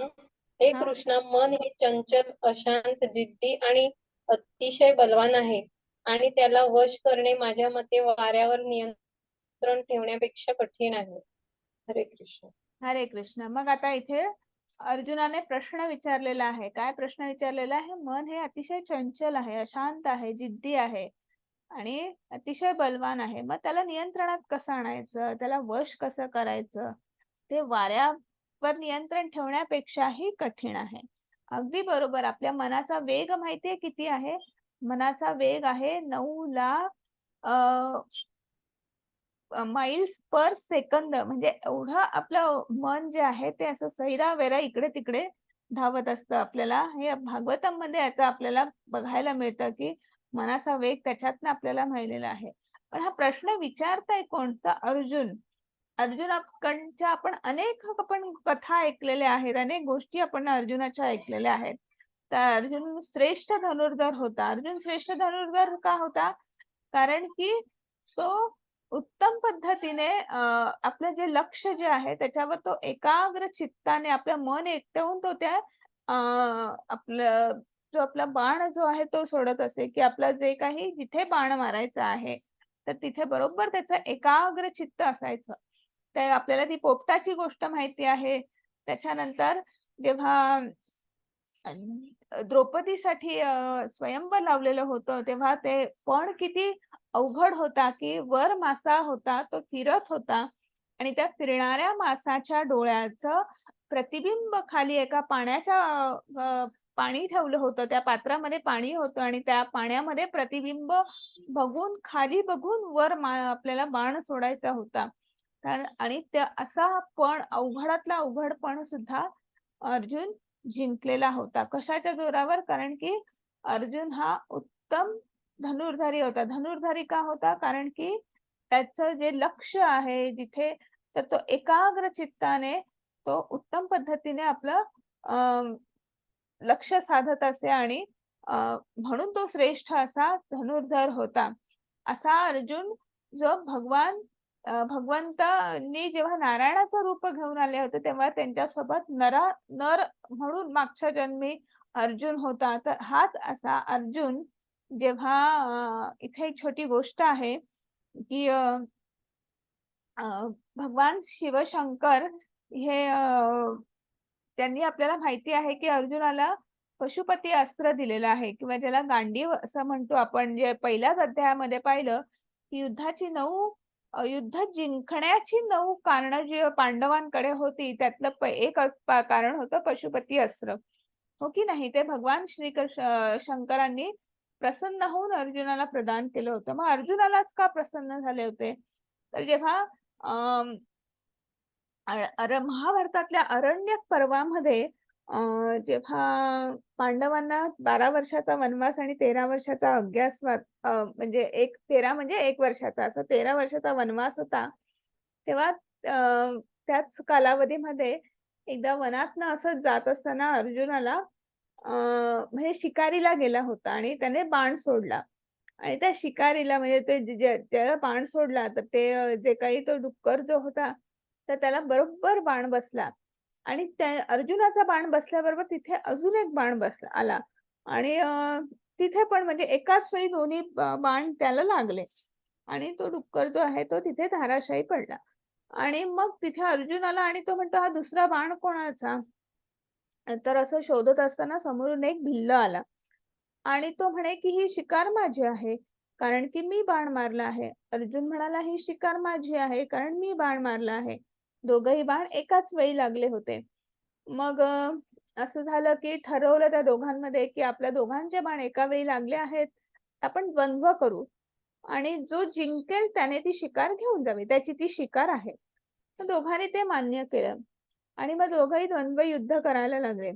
हे हा. कृष्णा, मन हे चंचल, अशांत, जिद्दी आणि अतिशय बलवान आहे आणि त्याला वश करणे माझ्या मते वाऱ्यावर नियंत्रण ठेवण्यापेक्षा कठीण आहे. हरे कृष्ण. हरे कृष्ण. मग आता इथे अर्जुनाने प्रश्न विचारलेला आहे. काय प्रश्न विचारलेला आहे? मन हे अतिशय चंचल आहे, अशांत आहे, जिद्दी आहे आणि अतिशय बलवान आहे. मग त्याला नियंत्रणात कसं आणायचं? त्याला वश कसं करायचं? ते वाऱ्यावर नियंत्रण ठेवण्यापेक्षाही कठीण आहे. अगदी बरोबर. आपल्या मनाचा वेग माहितीये किती आहे? मनाचा वेग आहे 9,00,000 माइल्स पर सेकंद. म्हणजे एवढं आपलं मन जे आहे ते असं सैरावैरा इकडे तिकडे धावत असतं. आपल्याला हे भागवतामध्ये याचं आपल्याला बघायला मिळतं की मनाचा वेग त्याच्यातनं आपल्याला माहिलेला आहे. पण हा प्रश्न विचारताय कोण? तर अर्जुन. अर्जुनाकडच्या आपण कथा ऐकलेल्या आहेत. अनेक गोष्टी आपण अर्जुनाच्या ऐकलेल्या आहेत. तर अर्जुन श्रेष्ठ धनुर्धर होता. अर्जुन श्रेष्ठ धनुर्धर का होता? कारण की तो उत्तम पद्धतीने आपलं जे लक्ष जे आहे त्याच्यावर तो एकाग्र चित्ताने आपलं मन एकटवून तो त्या आपलं जो आपला बाण जो आहे तो सोडत असे की आपलं जे काही जिथे बाण मारायचं आहे तर तिथे बरोबर त्याचं एकाग्र चित्त असायचं. तर आपल्याला ती पोपटाची गोष्ट माहिती आहे. त्याच्यानंतर जेव्हा द्रौपदीसाठी स्वयंवर लावलेलं होतं तेव्हा ते पण किती अवघड होता की वर मासा होता, तो फिरत होता आणि त्या फिरणाऱ्या मासाच्या डोळ्याचं प्रतिबिंब खाली एका पाण्याच्या पाणी ठेवलं होतं. त्या पात्रामध्ये पाणी होतं आणि त्या पाण्यामध्ये प्रतिबिंब बघून खाली बघून वर आपल्याला बाण सोडायचा होता. आणि त्या असा पण अवघडातला अवघड पण सुद्धा अर्जुन जिंकलेला होता. कशाच्या जोरावर? कारण की अर्जुन हा उत्तम धनुर्धारी होता. धनुर्धारी का होता? कारण की त्याचं जे लक्ष आहे जिथे तर तो एकाग्र चित्ताने तो उत्तम पद्धतीने आपलं लक्ष साधत असे आणि म्हणून तो श्रेष्ठ असा धनुर्धर होता. असा अर्जुन जो भगवंतांनी जेव्हा नारायणाचं रूप घेऊन आले होते तेव्हा त्यांच्यासोबत नर म्हणून मागच्या जन्मी अर्जुन होता. तर हाच असा अर्जुन जेव्हा इथे एक छोटी गोष्ट आहे की भगवान शिवशंकर हे त्यांनी आपल्याला माहिती आहे की अर्जुनाला पशुपती अस्त्र दिलेलं आहे किंवा ज्याला गांडीव असं म्हणतो आपण. जे पहिल्याच अध्यायामध्ये पाहिलं की युद्धाची 9 युद्ध जिंकण्याची 9 कारणं जी पांडवांकडे होती त्यातलं एक कारण होतं पशुपती अस्त्र. हो की नाही? ते भगवान शंकरांनी प्रसन्न होऊन अर्जुनाला प्रदान केलं होतं. मग अर्जुनालाच का प्रसन्न झाले होते? तर जेव्हा अं, महाभारतातल्या अरण्यक पर्वामध्ये जेव्हा पांडवांना 12 वर्षाचा वनवास आणि 13 वर्षाचा अज्ञातवास म्हणजे 13 म्हणजे 1 वर्षाचा असा 13 वर्षाचा वनवास होता. तेव्हा त्याच कालावधीमध्ये एकदा वनातनं असंच जात असताना अर्जुनाला म्हणजे शिकारीला गेला होता आणि त्याने बाण सोडला आणि त्या शिकारीला म्हणजे ते ज्याला बाण सोडला तर ते जे काही तो डुक्कर जो होता तर त्याला बरोबर बाण बसला आणि त्या अर्जुनाचा बाण बसल्याबरोबर तिथे अजून एक बाण आला आणि तिथे पण म्हणजे एकाच वेळी दोन्ही बाण त्याला लागले आणि तो डुक्कर जो आहे तो तिथे धाराशायी पडला आणि मग तिथे अर्जुनाला आणि तो म्हणतो हा दुसरा बाण कोणाचा? तर असं शोधत असताना समोरून एक भिल्ल आला आणि तो म्हणे की ही शिकार माझी आहे कारण की मी बाण मारला आहे. अर्जुन म्हणाला ही शिकार माझी आहे कारण मी बाण मारला आहे. दोघही बाण एकाच वेळी लागले होते. मग असं झालं की ठरवलं त्या दोघांमध्ये की आपल्या दोघांचे बाण एका वेळी लागले आहेत. आपण द्वंद्व करू आणि जो जिंकेल त्याने ती शिकार घेऊन जावी. त्याची ती शिकार आहे. तर दोघांनी ते मान्य केलं आणि मग दोघंही द्वंद्व युद्ध करायला लागले.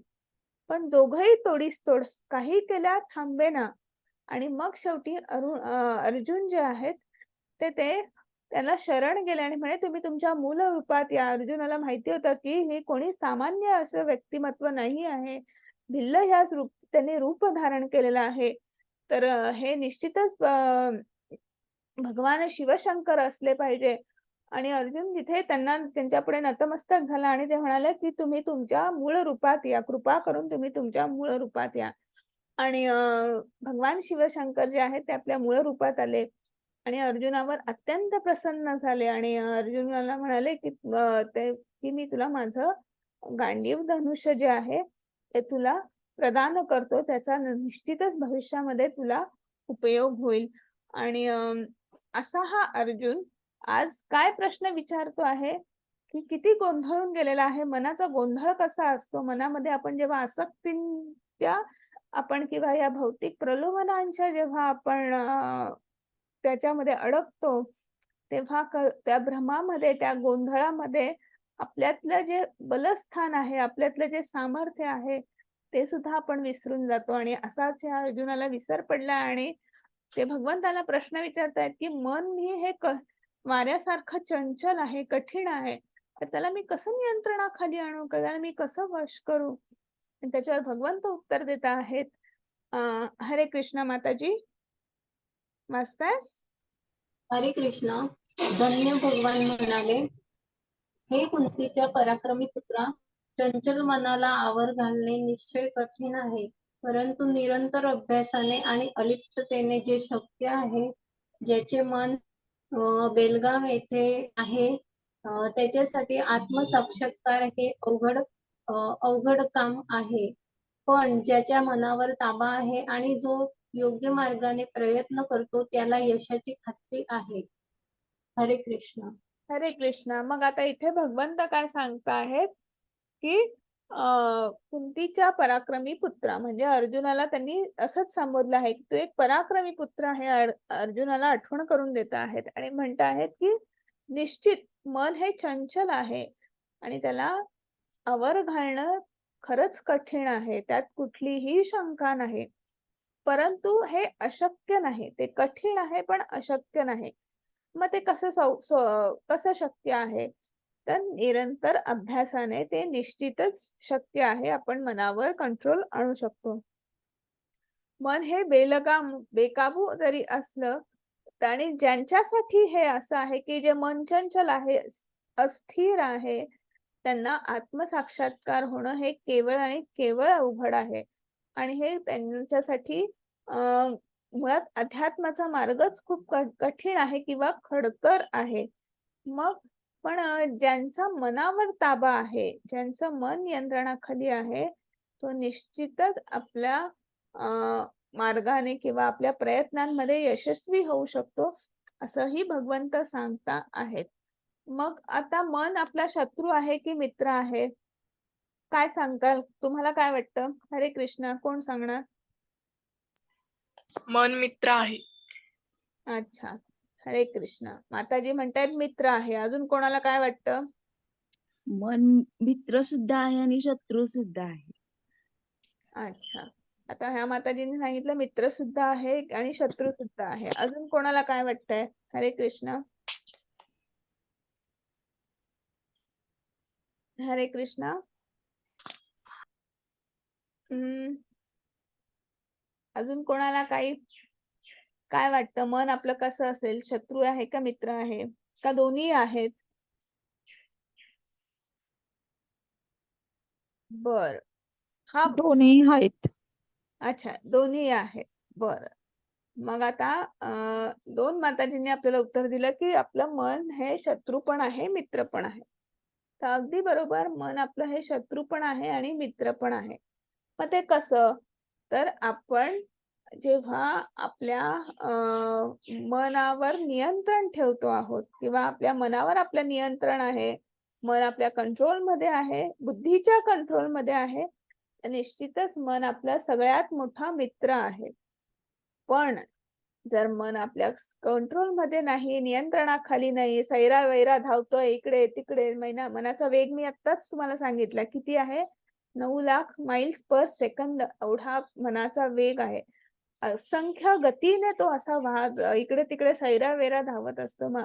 पण दोघंही तोडीस तोड काही केल्या थांबेना आणि मग शेवटी अर्जुन जे आहेत ते त्याला शरण गेले आणि म्हणे तुम्ही तुमच्या मूल रूपात या. अर्जुनाला माहिती होतं की हे कोणी सामान्य असं व्यक्तिमत्व नाही आहे. भिल्ल ह्या त्यांनी रूप धारण केलेलं आहे. तर हे निश्चितच भगवान शिवशंकर असले पाहिजे आणि अर्जुन तिथे त्यांच्या पुढे नतमस्तक झाला आणि ते म्हणाले की तुम्ही तुमच्या मूळ रूपात या. कृपा करून तुम्ही तुमच्या मूळ रूपात या. आणि भगवान शिवशंकर जे आहेत ते आपल्या मूळ रूपात आले आणि अर्जुनावर अत्यंत प्रसन्न झाले आणि अर्जुनाला म्हणाले की मी तुला माझं गांडीव धनुष्य जे आहे ते तुला प्रदान करतो. त्याचा निश्चितच भविष्यामध्ये तुला उपयोग होईल. आणि असा हा अर्जुन आज काय प्रश्न विचारतो आहे की किती गोंधळून गेलेला आहे. मनाचा गोंधळ कसा असतो. मनामध्ये आपण जेव्हा आसक्तीच्या आपण किंवा या भौतिक प्रलोभनांच्या जेव्हा आपण त्याच्यामध्ये अडकतो तेव्हा त्या भ्रमामध्ये त्या गोंधळामध्ये आपल्यातलं जे बलस्थान आहे आपल्यातलं जे सामर्थ्य आहे ते सुद्धा आपण विसरून जातो आणि असाच या अर्जुनाला विसर पडला आणि ते भगवंताला प्रश्न विचारतायत की मन हे वाऱ्यासारखं चंचल आहे, कठीण आहे, तर त्याला मी कसं नियंत्रणाखाली आणू, त्याला मी कसं वश करू? त्याच्यावर भगवंत उत्तर देत आहेत. हरे कृष्ण माताजी. वाचताय? हरे कृष्ण. धन्य भगवान म्हणाले, हे कुंतीच्या पराक्रमी पुत्रा, चंचल मनाला आवर घालणे निश्चय कठीण आहे, परंतु निरंतर अभ्यासाने आणि अलिप्ततेने जे शक्य आहे. ज्याचे मन बेलगाम येथे आहे त्याच्यासाठी आत्मसाक्षात्कार हे अवघड काम आहे. पण ज्याच्या मनावर ताबा आहे आणि जो योग्य मार्गाने प्रयत्न करतो त्याला यशाची खात्री आहे. हरे कृष्ण. हरे कृष्ण. मग आता इथे भगवंत काय सांगता आहेत की कुंतीच्या पराक्रमी पुत्रा म्हणजे अर्जुनाला त्यांनी असंच संबोधलं आहे की तू एक पराक्रमी पुत्र आहे. अर्जुनाला आठवण करून देत आहेत आणि म्हणत आहेत की निश्चित मन हे चंचल आहे आणि त्याला आवर घालणं खरंच कठीण आहे. त्यात कुठलीही शंका नाही. परंतु हे अशक्य नाही. ते कठीण आहे पण अशक्य नाही. मग ते कसं शक्य आहे? तर निरंतर अभ्यासाने ते निश्चितच शक्य आहे. आपण मनावर कंट्रोल आणू शकतो. मन हे बेकाबू जरी असलं आणि ज्यांच्यासाठी हे असं आहे की जे मन चंचल आहे, अस्थिर आहे, त्यांना आत्मसाक्षात्कार होणं हे केवळ आणि केवळ अवघड आहे आणि हे त्यांच्यासाठी मुळात अध्यात्माचा मार्गच खूप कठीण आहे किंवा खडतर आहे. मग पण ज्यांचा मनावर ताबा आहे, ज्यांचं मन नियंत्रणाखाली आहे, तो निश्चितच आपल्या मार्गाने किंवा आपल्या प्रयत्नांमध्ये यशस्वी होऊ शकतो असंही भगवंत सांगता आहेत. मग आता मन आपला शत्रू आहे की मित्र आहे? काय सांगताल? तुम्हाला काय वाटतं? हरे कृष्ण, कोण सांगणार? मन मित्र आहे. अच्छा, हरे कृष्ण. माताजी म्हणतायत मित्र आहे. अजून कोणाला काय वाटतं? मन मित्र सुद्धा आहे आणि शत्रू सुद्धा आहे. अच्छा, आता ह्या माताजींनी सांगितलं मित्र सुद्धा आहे आणि शत्रू सुद्धा आहे. अजून कोणाला काय वाटतंय? हरे कृष्ण, हरे कृष्ण. अजून कोणाला काही काय वाटतं? मन आपलं कसं असेल? शत्रू आहे का मित्र आहे का दोन्ही आहेत? बर, हा, दोन्ही आहेत. अच्छा, दोन्ही आहेत. बर, मग आता दोन माताजींनी आपल्याला उत्तर दिलं की आपलं मन हे शत्रू पण आहे, मित्र पण आहे. तर अगदी बरोबर, मन आपलं हे शत्रू पण आहे आणि मित्र पण आहे. मग ते कसं? तर आपण जेव्हा आपल्या मनावर नियंत्रण ठेवतो आहोत किंवा आपल्या मनावर आपलं नियंत्रण आहे, मन आपल्या कंट्रोल मध्ये आहे, बुद्धीच्या कंट्रोल मध्ये आहे, तर निश्चितच मन आपला सगळ्यात मोठा मित्र आहे. पण जर मन आपल्या कंट्रोल मध्ये नाही, नियंत्रणाखाली नाही, सैरावैरा धावतोय इकडे तिकडे, मनाचा वेग मी आत्ताच तुम्हाला सांगितला किती आहे, 9,00,000 मैल्स पर सेकंद एवढा मनाचा वेग आहे. असंख्य गतीने तो असा इकडे तिकडे सैरावैरा धावत असतो. मग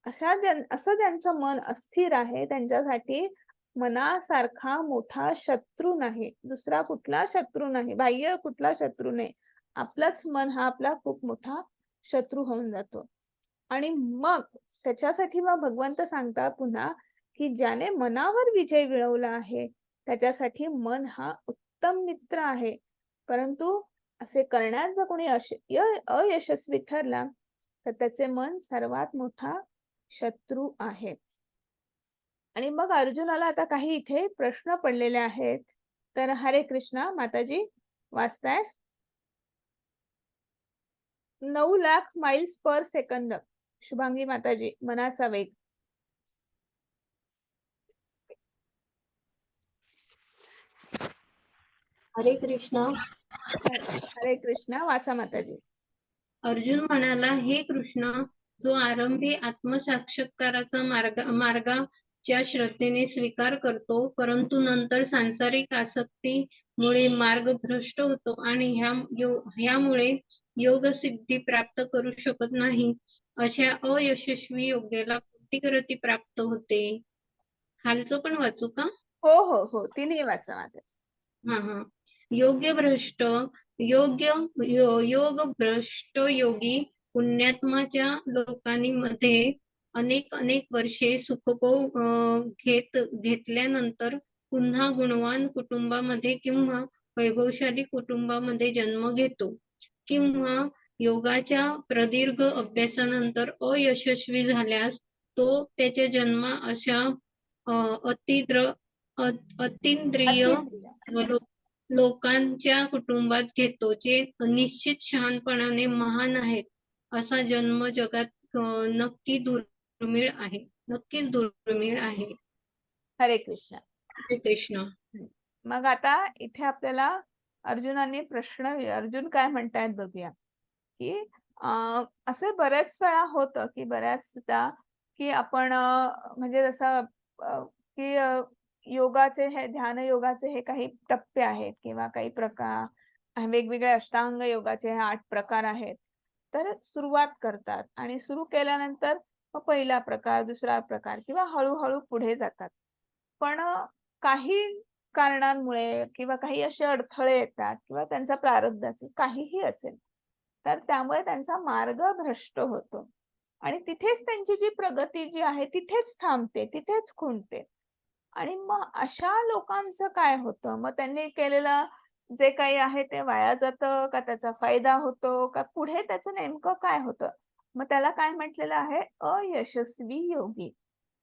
असं ज्यांचं मन अस्थिर आहे त्यांच्यासाठी मनासारखा मोठा शत्रू नाही, दुसरा कुठला शत्रू नाही, बाह्य कुठला शत्रू नाही, आपलंच मन हा आपला खूप मोठा शत्रू होऊन जातो. आणि मग त्याच्यासाठी मग भगवंत सांगतात पुन्हा की ज्याने मनावर विजय मिळवला आहे त्याच्यासाठी मन हा उत्तम मित्र आहे. परंतु असे करण्यात जर कोणी अयशस्वी ठरला तर त्याचे मन सर्वात मोठा शत्रू आहे. आणि मग अर्जुनाला आता काही इथे प्रश्न पडलेले आहेत. तर हरे कृष्णा, माताजी वाचताय. 9,00,000 मैल्स पर सेकंद, शुभांगी माताजी, मनाचा वेग. हरे कृष्ण. हरे कृष्णा, वाचा माताजी. अर्जुन म्हणाला, हे कृष्ण, जो आरंभी आत्मसाक्षात्काराचा मार्गाच्या श्रद्धेने स्वीकार करतो, परंतु नंतर सांसारिक आसक्तीमुळे मार्ग भ्रष्ट होतो आणि ह्यामुळे योग सिद्धी प्राप्त करू शकत नाही, अशा अयशस्वी योग्याला कोणती गती प्राप्त होते? खालचं पण वाचू का? हो हो हो, तिन्ही वाचा माताजी. हा. योग भ्रष्ट योगी पुण्यात्माच्या लोकांमध्ये अनेक वर्षे सुखभोग घेतल्यानंतर पुन्हा गुणवान कुटुंबामध्ये किंवा वैभवशाली कुटुंबामध्ये जन्म घेतो, किंवा योगाच्या प्रदीर्घ अभ्यासानंतर अयशस्वी झाल्यास तो त्याच्या जन्मा अशा अतींद्रिय लोकांच्या कुटुंबात घेतो, जे निश्चित शहाणपणाने महान आहेत. असा जन्म जगात नक्कीच दुर्मिळ आहे. हरे कृष्ण. हरे कृष्ण. मग आता इथे आपल्याला अर्जुनाने अर्जुन काय म्हणतायत बघूया. की असे बऱ्याच वेळा होतं की बऱ्याचदा की आपण म्हणजे जसं की योगाचे हे ध्यान योगाचे हे काही टप्पे आहेत किंवा काही प्रकार वेगवेगळे अष्टांग योगाचे हे 8 प्रकार आहेत. तर सुरुवात करतात आणि सुरू केल्यानंतर मग पहिला प्रकार, दुसरा प्रकार किंवा हळूहळू पुढे जातात. पण काही कारणांमुळे किंवा काही असे अडथळे येतात किंवा त्यांचा प्रारब्ध असेल, काहीही असेल, तर त्यामुळे त्यांचा मार्ग भ्रष्ट होतो आणि तिथेच त्यांची जी प्रगती जी आहे तिथेच थांबते, तिथेच खुंटते. आणि मग अशा लोकांचं काय होतं? मग त्यांनी केलेलं जे काही आहे ते वाया जातं का त्याचा फायदा होतो का पुढे त्याचं नेमकं काय होतं? मग त्याला काय म्हटलेलं आहे? अयशस्वी योगी.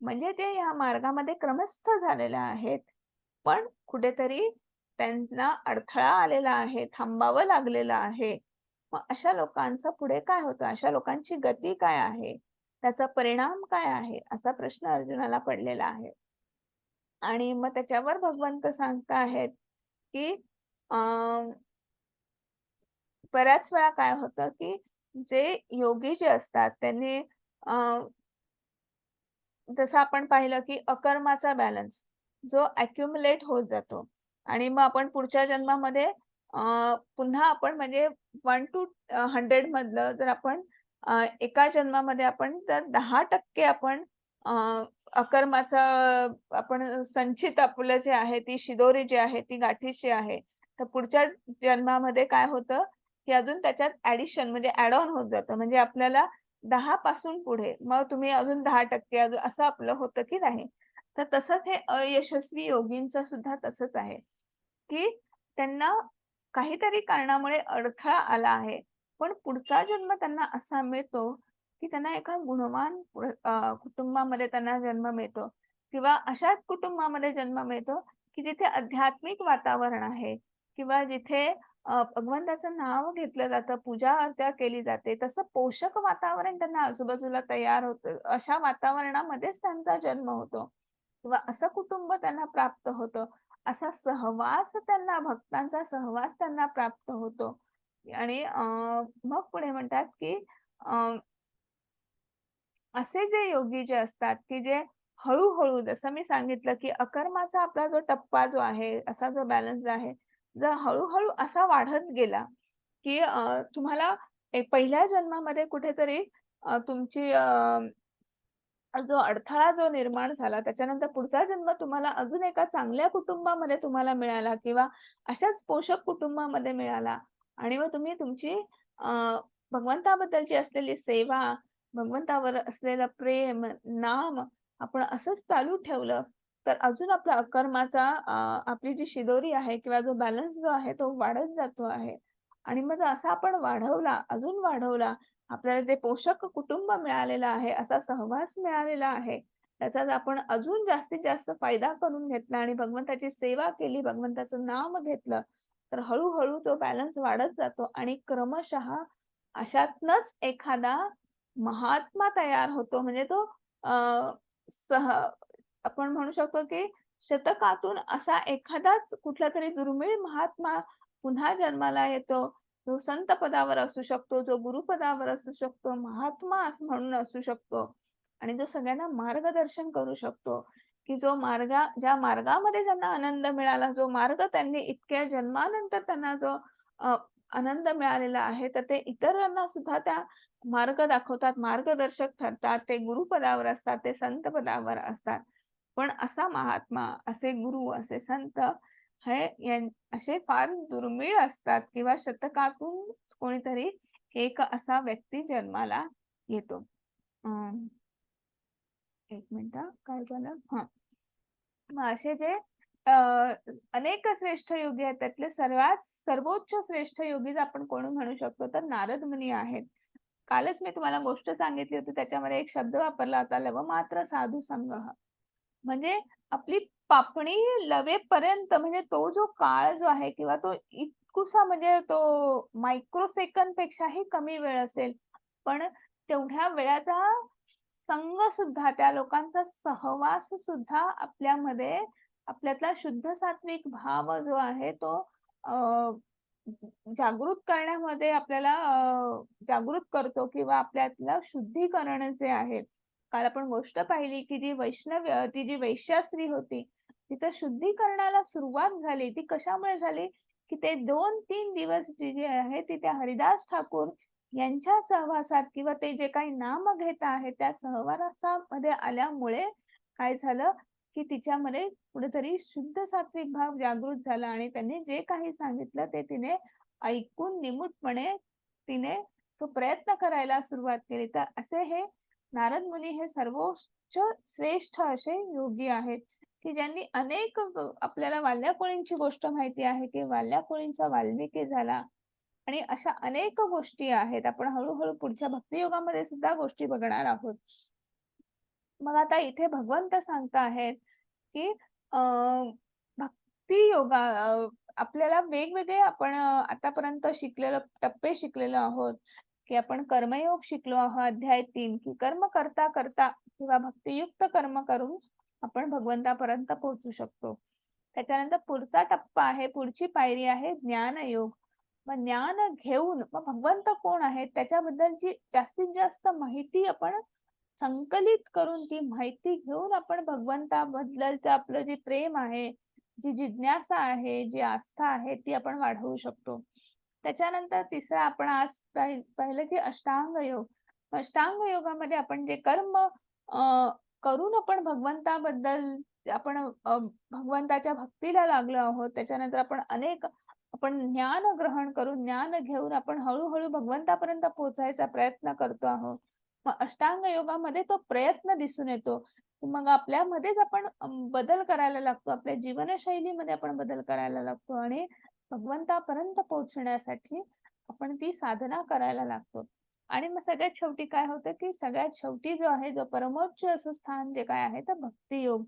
म्हणजे ते या मार्गामध्ये क्रमस्थ झालेले आहेत, पण कुठेतरी त्यांना अडथळा आलेला आहे, थांबावं लागलेलं आहे. मग अशा लोकांचं पुढे काय होतं, अशा लोकांची गती काय आहे, त्याचा परिणाम काय आहे, असा प्रश्न अर्जुनाला पडलेला आहे. आणि मग त्याच्यावर भगवंत सांगता आहेत की बऱ्याच वेळा काय होतं की जे योगी जे असतात त्यांनी जसं आपण पाहिलं की अकर्माचा बॅलन्स जो अक्युमुलेट होत जातो आणि मग आपण पुढच्या जन्मामध्ये पुन्हा आपण म्हणजे 1 to 100 मधलं जर आपण एका जन्मामध्ये आपण जर 10% आपण अकर्माचा आपण संचित आपलं जे आहे ती शिदोरी जी आहे ती गाठीशी आहे, तर पुढच्या जन्मामध्ये काय होतं की अजून त्याच्यात ऍडिशन म्हणजे ऍड ऑन होत जातं. म्हणजे आपल्याला 10 पासून पुढे मग तुम्ही अजून 10% अजून असं आपलं होतं की नाही. तर तसंच हे अयशस्वी योगींचं सुद्धा तसंच आहे की त्यांना काहीतरी कारणामुळे अडथळा आला आहे, पण पुढचा जन्म त्यांना असा मिळतो की त्यांना एका गुणवान कुटुंबामध्ये त्यांना जन्म मिळतो किंवा अशाच कुटुंबामध्ये जन्म मिळतो की जिथे आध्यात्मिक वातावरण आहे किंवा जिथे भगवंताचं नाव घेतलं जातं, पूजा अर्चा केली जाते, तसं पोषक वातावरण त्यांना आजूबाजूला तयार होतं. अशा वातावरणामध्येच त्यांचा जन्म होतो किंवा असं कुटुंब त्यांना प्राप्त होतं. असा सहवास त्यांना भक्तांचा सहवास त्यांना प्राप्त होतो आणि मग पुढे म्हणतात की असे जे योगी जे असतात की जे हळूहळू जसं मी सांगितलं की अकर्माचा आपला जो टप्पा जो आहे असा जो बॅलन्स आहे जर हळूहळू असा वाढत गेला की तुम्हाला एक पहिल्या जन्मामध्ये कुठेतरी तुमची जो अडथळा जो निर्माण झाला त्याच्यानंतर पुढचा जन्म तुम्हाला अजून एका चांगल्या कुटुंबामध्ये तुम्हाला मिळाला किंवा अशाच पोषक कुटुंबामध्ये मिळाला आणि मग तुम्ही तुमची भगवंताबद्दलची असलेली सेवा, भगवंतावर असलेलं प्रेम, नाम आपण असंच चालू ठेवलं तर अजून आपला अकर्माचा आपली जी शिदोरी आहे किंवा जो बॅलन्स जो आहे तो वाढत जातो आहे आणि मग असा आपण वाढवला, अजून वाढवला आपल्याला जे पोषक कुटुंब मिळालेलं आहे, असा सहवास मिळालेला आहे, त्याचा जर आपण अजून जास्तीत जास्त फायदा करून घेतला आणि भगवंताची सेवा केली, भगवंताचं नाम घेतलं, तर हळूहळू तो बॅलन्स वाढत जातो आणि क्रमशः अशातनच एखादा महात्मा तयार होतो. म्हणजे तो सह आपण म्हणू शकतो की शतकातून असा एखादाच कुठलातरी दुर्मिळ महात्मा पुन्हा जन्माला येतो. जो संत पदावर असू शकतो, जो गुरुपदावर असू शकतो, महात्मा असं म्हणून असू शकतो आणि जो सगळ्यांना मार्गदर्शन करू शकतो, की जो ज्या मार्गामध्ये त्यांना आनंद मिळाला, जो मार्ग त्यांनी इतक्या जन्मानंतर त्यांना जो आनंद मिळालेला आहे, तर ते इतरांना सुद्धा त्या मार्ग दाखवतात, मार्गदर्शक ठरतात. ते गुरुपदावर असतात, ते संत पदावर असतात. पण असा महात्मा, असे गुरु, असे संत असे फार दुर्मिळ असतात किंवा शतकातून कोणीतरी एक असा व्यक्ती जन्माला येतो. एक मिनिट काय झालं हा मग असे जे अनेक श्रेष्ठ योगी आहेत त्यातले सर्वोच्च श्रेष्ठ योगी आपण कोण म्हणू शकतो तर नारद मुनी आहेत. कालच मी तुम्हाला गोष्ट सांगितली होती त्याच्यामध्ये एक शब्द वापरला होता लवमात्र साधू संघ. म्हणजे आपली पापणी लवेपर्यंत म्हणजे तो जो काळ जो आहे किंवा तो इतकुसा म्हणजे तो मायक्रोसेकंद पेक्षाही कमी वेळ असेल पण तेवढ्या वेळाचा संघ सुद्धा त्या लोकांचा सहवास सुद्धा आपल्यामध्ये आपल्यातला शुद्ध सात्विक भाव जो आहे तो जागृत करण्यामध्ये आपल्याला जागृत करतो किंवा आपल्यातलं शुद्धीकरण जे आहे. काल आपण गोष्ट पाहिली की ती जी वैश्यास्त्री होती तिचं शुद्धीकरणाला सुरुवात झाली. ती कशामुळे झाली की ते 2-3 दिवस जे आहे ती त्या हरिदास ठाकूर यांच्या सहवासात किंवा ते जे काही नाम घेत आहे त्या सहवासामध्ये आल्यामुळे काय झालं की तिच्यामध्ये कुठेतरी शुद्ध सात्विक भाव जागृत झाला आणि त्यांनी जे काही सांगितलं ते तिने ऐकून निमूटपणे तिने तो प्रयत्न करायला सुरुवात केली. तर असे हे नारद मुनी हे सर्वोच्च श्रेष्ठ असे योगी आहेत की ज्यांनी अनेक आपल्याला वाल्याकोळींची गोष्ट माहिती आहे की वाल्याकोळींचा वाल्मिकी झाला आणि अशा अनेक गोष्टी आहेत. आपण हळूहळू पुढच्या भक्तियोगामध्ये सुद्धा गोष्टी बघणार आहोत. मग आता इथे भगवंत सांगता आहेत की भक्ती योगा आपल्याला वेगवेगळे आपण आतापर्यंत शिकलेलो टप्पे शिकलेलो आहोत, की आपण कर्मयोग शिकलो आहोत अध्याय 3 की कर्म करता करता किंवा भक्तियुक्त कर्म करून आपण भगवंतापर्यंत पोहोचू शकतो. त्याच्यानंतर पुढचा टप्पा आहे, पुढची पायरी आहे ज्ञानयोग. मग ज्ञान घेऊन मग भगवंत कोण आहेत त्याच्याबद्दलची जास्तीत जास्त माहिती आपण संकलित करून ती माहिती घेऊन आपण भगवंताबद्दलचं आपलं जे प्रेम आहे, जी जिज्ञासा आहे, जी आस्था आहे ती आपण वाढवू शकतो. त्याच्यानंतर तिसरा आपण आज पाहिलं की अष्टांग योग. अष्टांग योगामध्ये आपण जे कर्म करून आपण भगवंताबद्दल आपण भगवंताच्या भक्तीला लागलो आहोत. त्याच्यानंतर आपण ज्ञान ग्रहण करून ज्ञान घेऊन आपण हळूहळू भगवंतापर्यंत पोहोचायचा प्रयत्न करतो आहोत. मग अष्टांग योगामध्ये तो प्रयत्न दिसून येतो. मग आपल्यामध्येच आपण बदल करायला लागतो. आपल्या जीवनशैलीमध्ये आपण बदल करायला लागतो आणि भगवंतापर्यंत पोहोचण्यासाठी आपण ती साधना करायला लागतो. आणि मग सगळ्यात शेवटी काय होतं की सगळ्यात शेवटी जो आहे जो परमोच्च असं स्थान जे काय आहे तर भक्ती योग.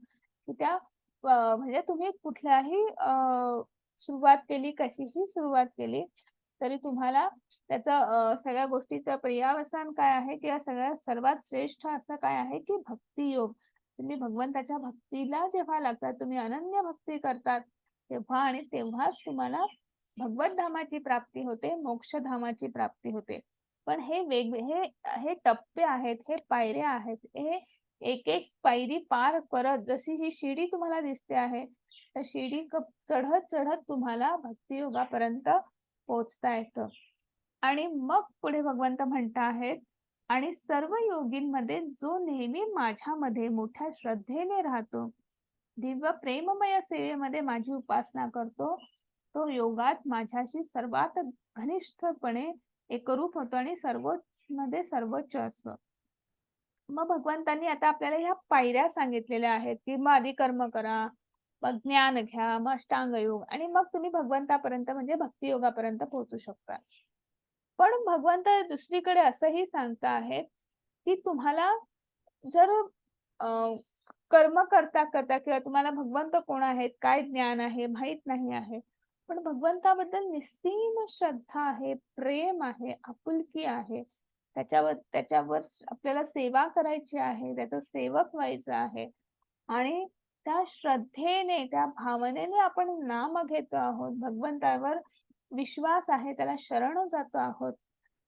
की त्या म्हणजे तुम्ही कुठल्याही सुरुवात केली, कशीही सुरुवात केली तरी तुम्हाला त्याचं सगळ्या गोष्टीचं पर्यावसान काय आहे किंवा सर्वात श्रेष्ठ असं काय आहे की भक्ती योग. तुम्ही भगवंताच्या भक्तीला जेव्हा लागतात, तुम्ही अनन्य भक्ती करतात तेव्हा आणि तेव्हाच तुम्हाला भगवत धामाची प्राप्ती होते, मोक्ष धामाची प्राप्ती होते. पण हे हे टप्पे आहेत, हे पायऱ्या आहेत. हे एक एक पायरी पार करत जशी ही शिडी तुम्हाला दिसते आहे, तर शिडी चढत चढत तुम्हाला भक्ती योगापर्यंत पोहोचता येतं. आणि मग पुढे भगवंत म्हणत आहेत, आणि सर्व योगींमध्ये जो नेहमी माझ्यामध्ये मोठ्या श्रद्धेने राहतो, दिव्य प्रेममय सेवेमध्ये माझी उपासना करतो, तो योगात माझ्याशी सर्वात घनिष्ठपणे एकरूप होतो आणि मध्ये सर्वोच्च असतो. मग भगवंतांनी आता आपल्याला ह्या पायऱ्या सांगितलेल्या आहेत की मग आधी कर्म करा, मग ज्ञान घ्या, मग अष्टांग योग आणि मग तुम्ही भगवंतापर्यंत म्हणजे भक्ती योगापर्यंत पोहोचू शकता. पण भगवंत दुसरीकडे असंही सांगता आहेत की तुम्हाला जर कर्म करता करता किंवा तुम्हाला भगवंत कोण आहेत, काय ज्ञान आहे माहित नाही आहे, पण भगवंताबद्दल निस्सीम श्रद्धा आहे, प्रेम आहे, आपुलकी आहे, त्याच्यावर आपल्याला सेवा करायची आहे, त्याचं सेवक व्हायचं आहे आणि त्या श्रद्धेने त्या भावनेने आपण नाम घेतो आहोत, भगवंतावर विश्वास आहे, त्याला शरण जातो आहोत,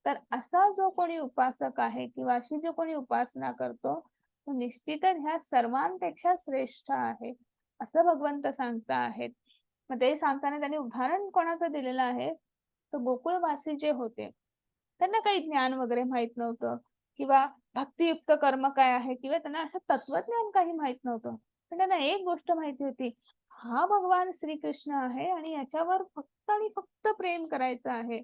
तर असा जो कोणी उपासक आहे किंवा अशी जो कोणी उपासना करतो तो निश्चितच ह्या सर्वांपेक्षा श्रेष्ठ आहे असं भगवंत सांगता आहेत. मग ते सांगताना त्यांनी उदाहरण कोणाचं दिलेलं आहे, तर गोकुळवासी जे होते त्यांना काही ज्ञान वगैरे माहित नव्हतं किंवा भक्तियुक्त कर्म काय आहे किंवा त्यांना असं तत्वज्ञान काही माहित नव्हतं, पण त्यांना एक गोष्ट माहिती होती, हा भगवान श्रीकृष्ण आहे आणि याच्यावर फक्त आणि फक्त प्रेम करायचं आहे.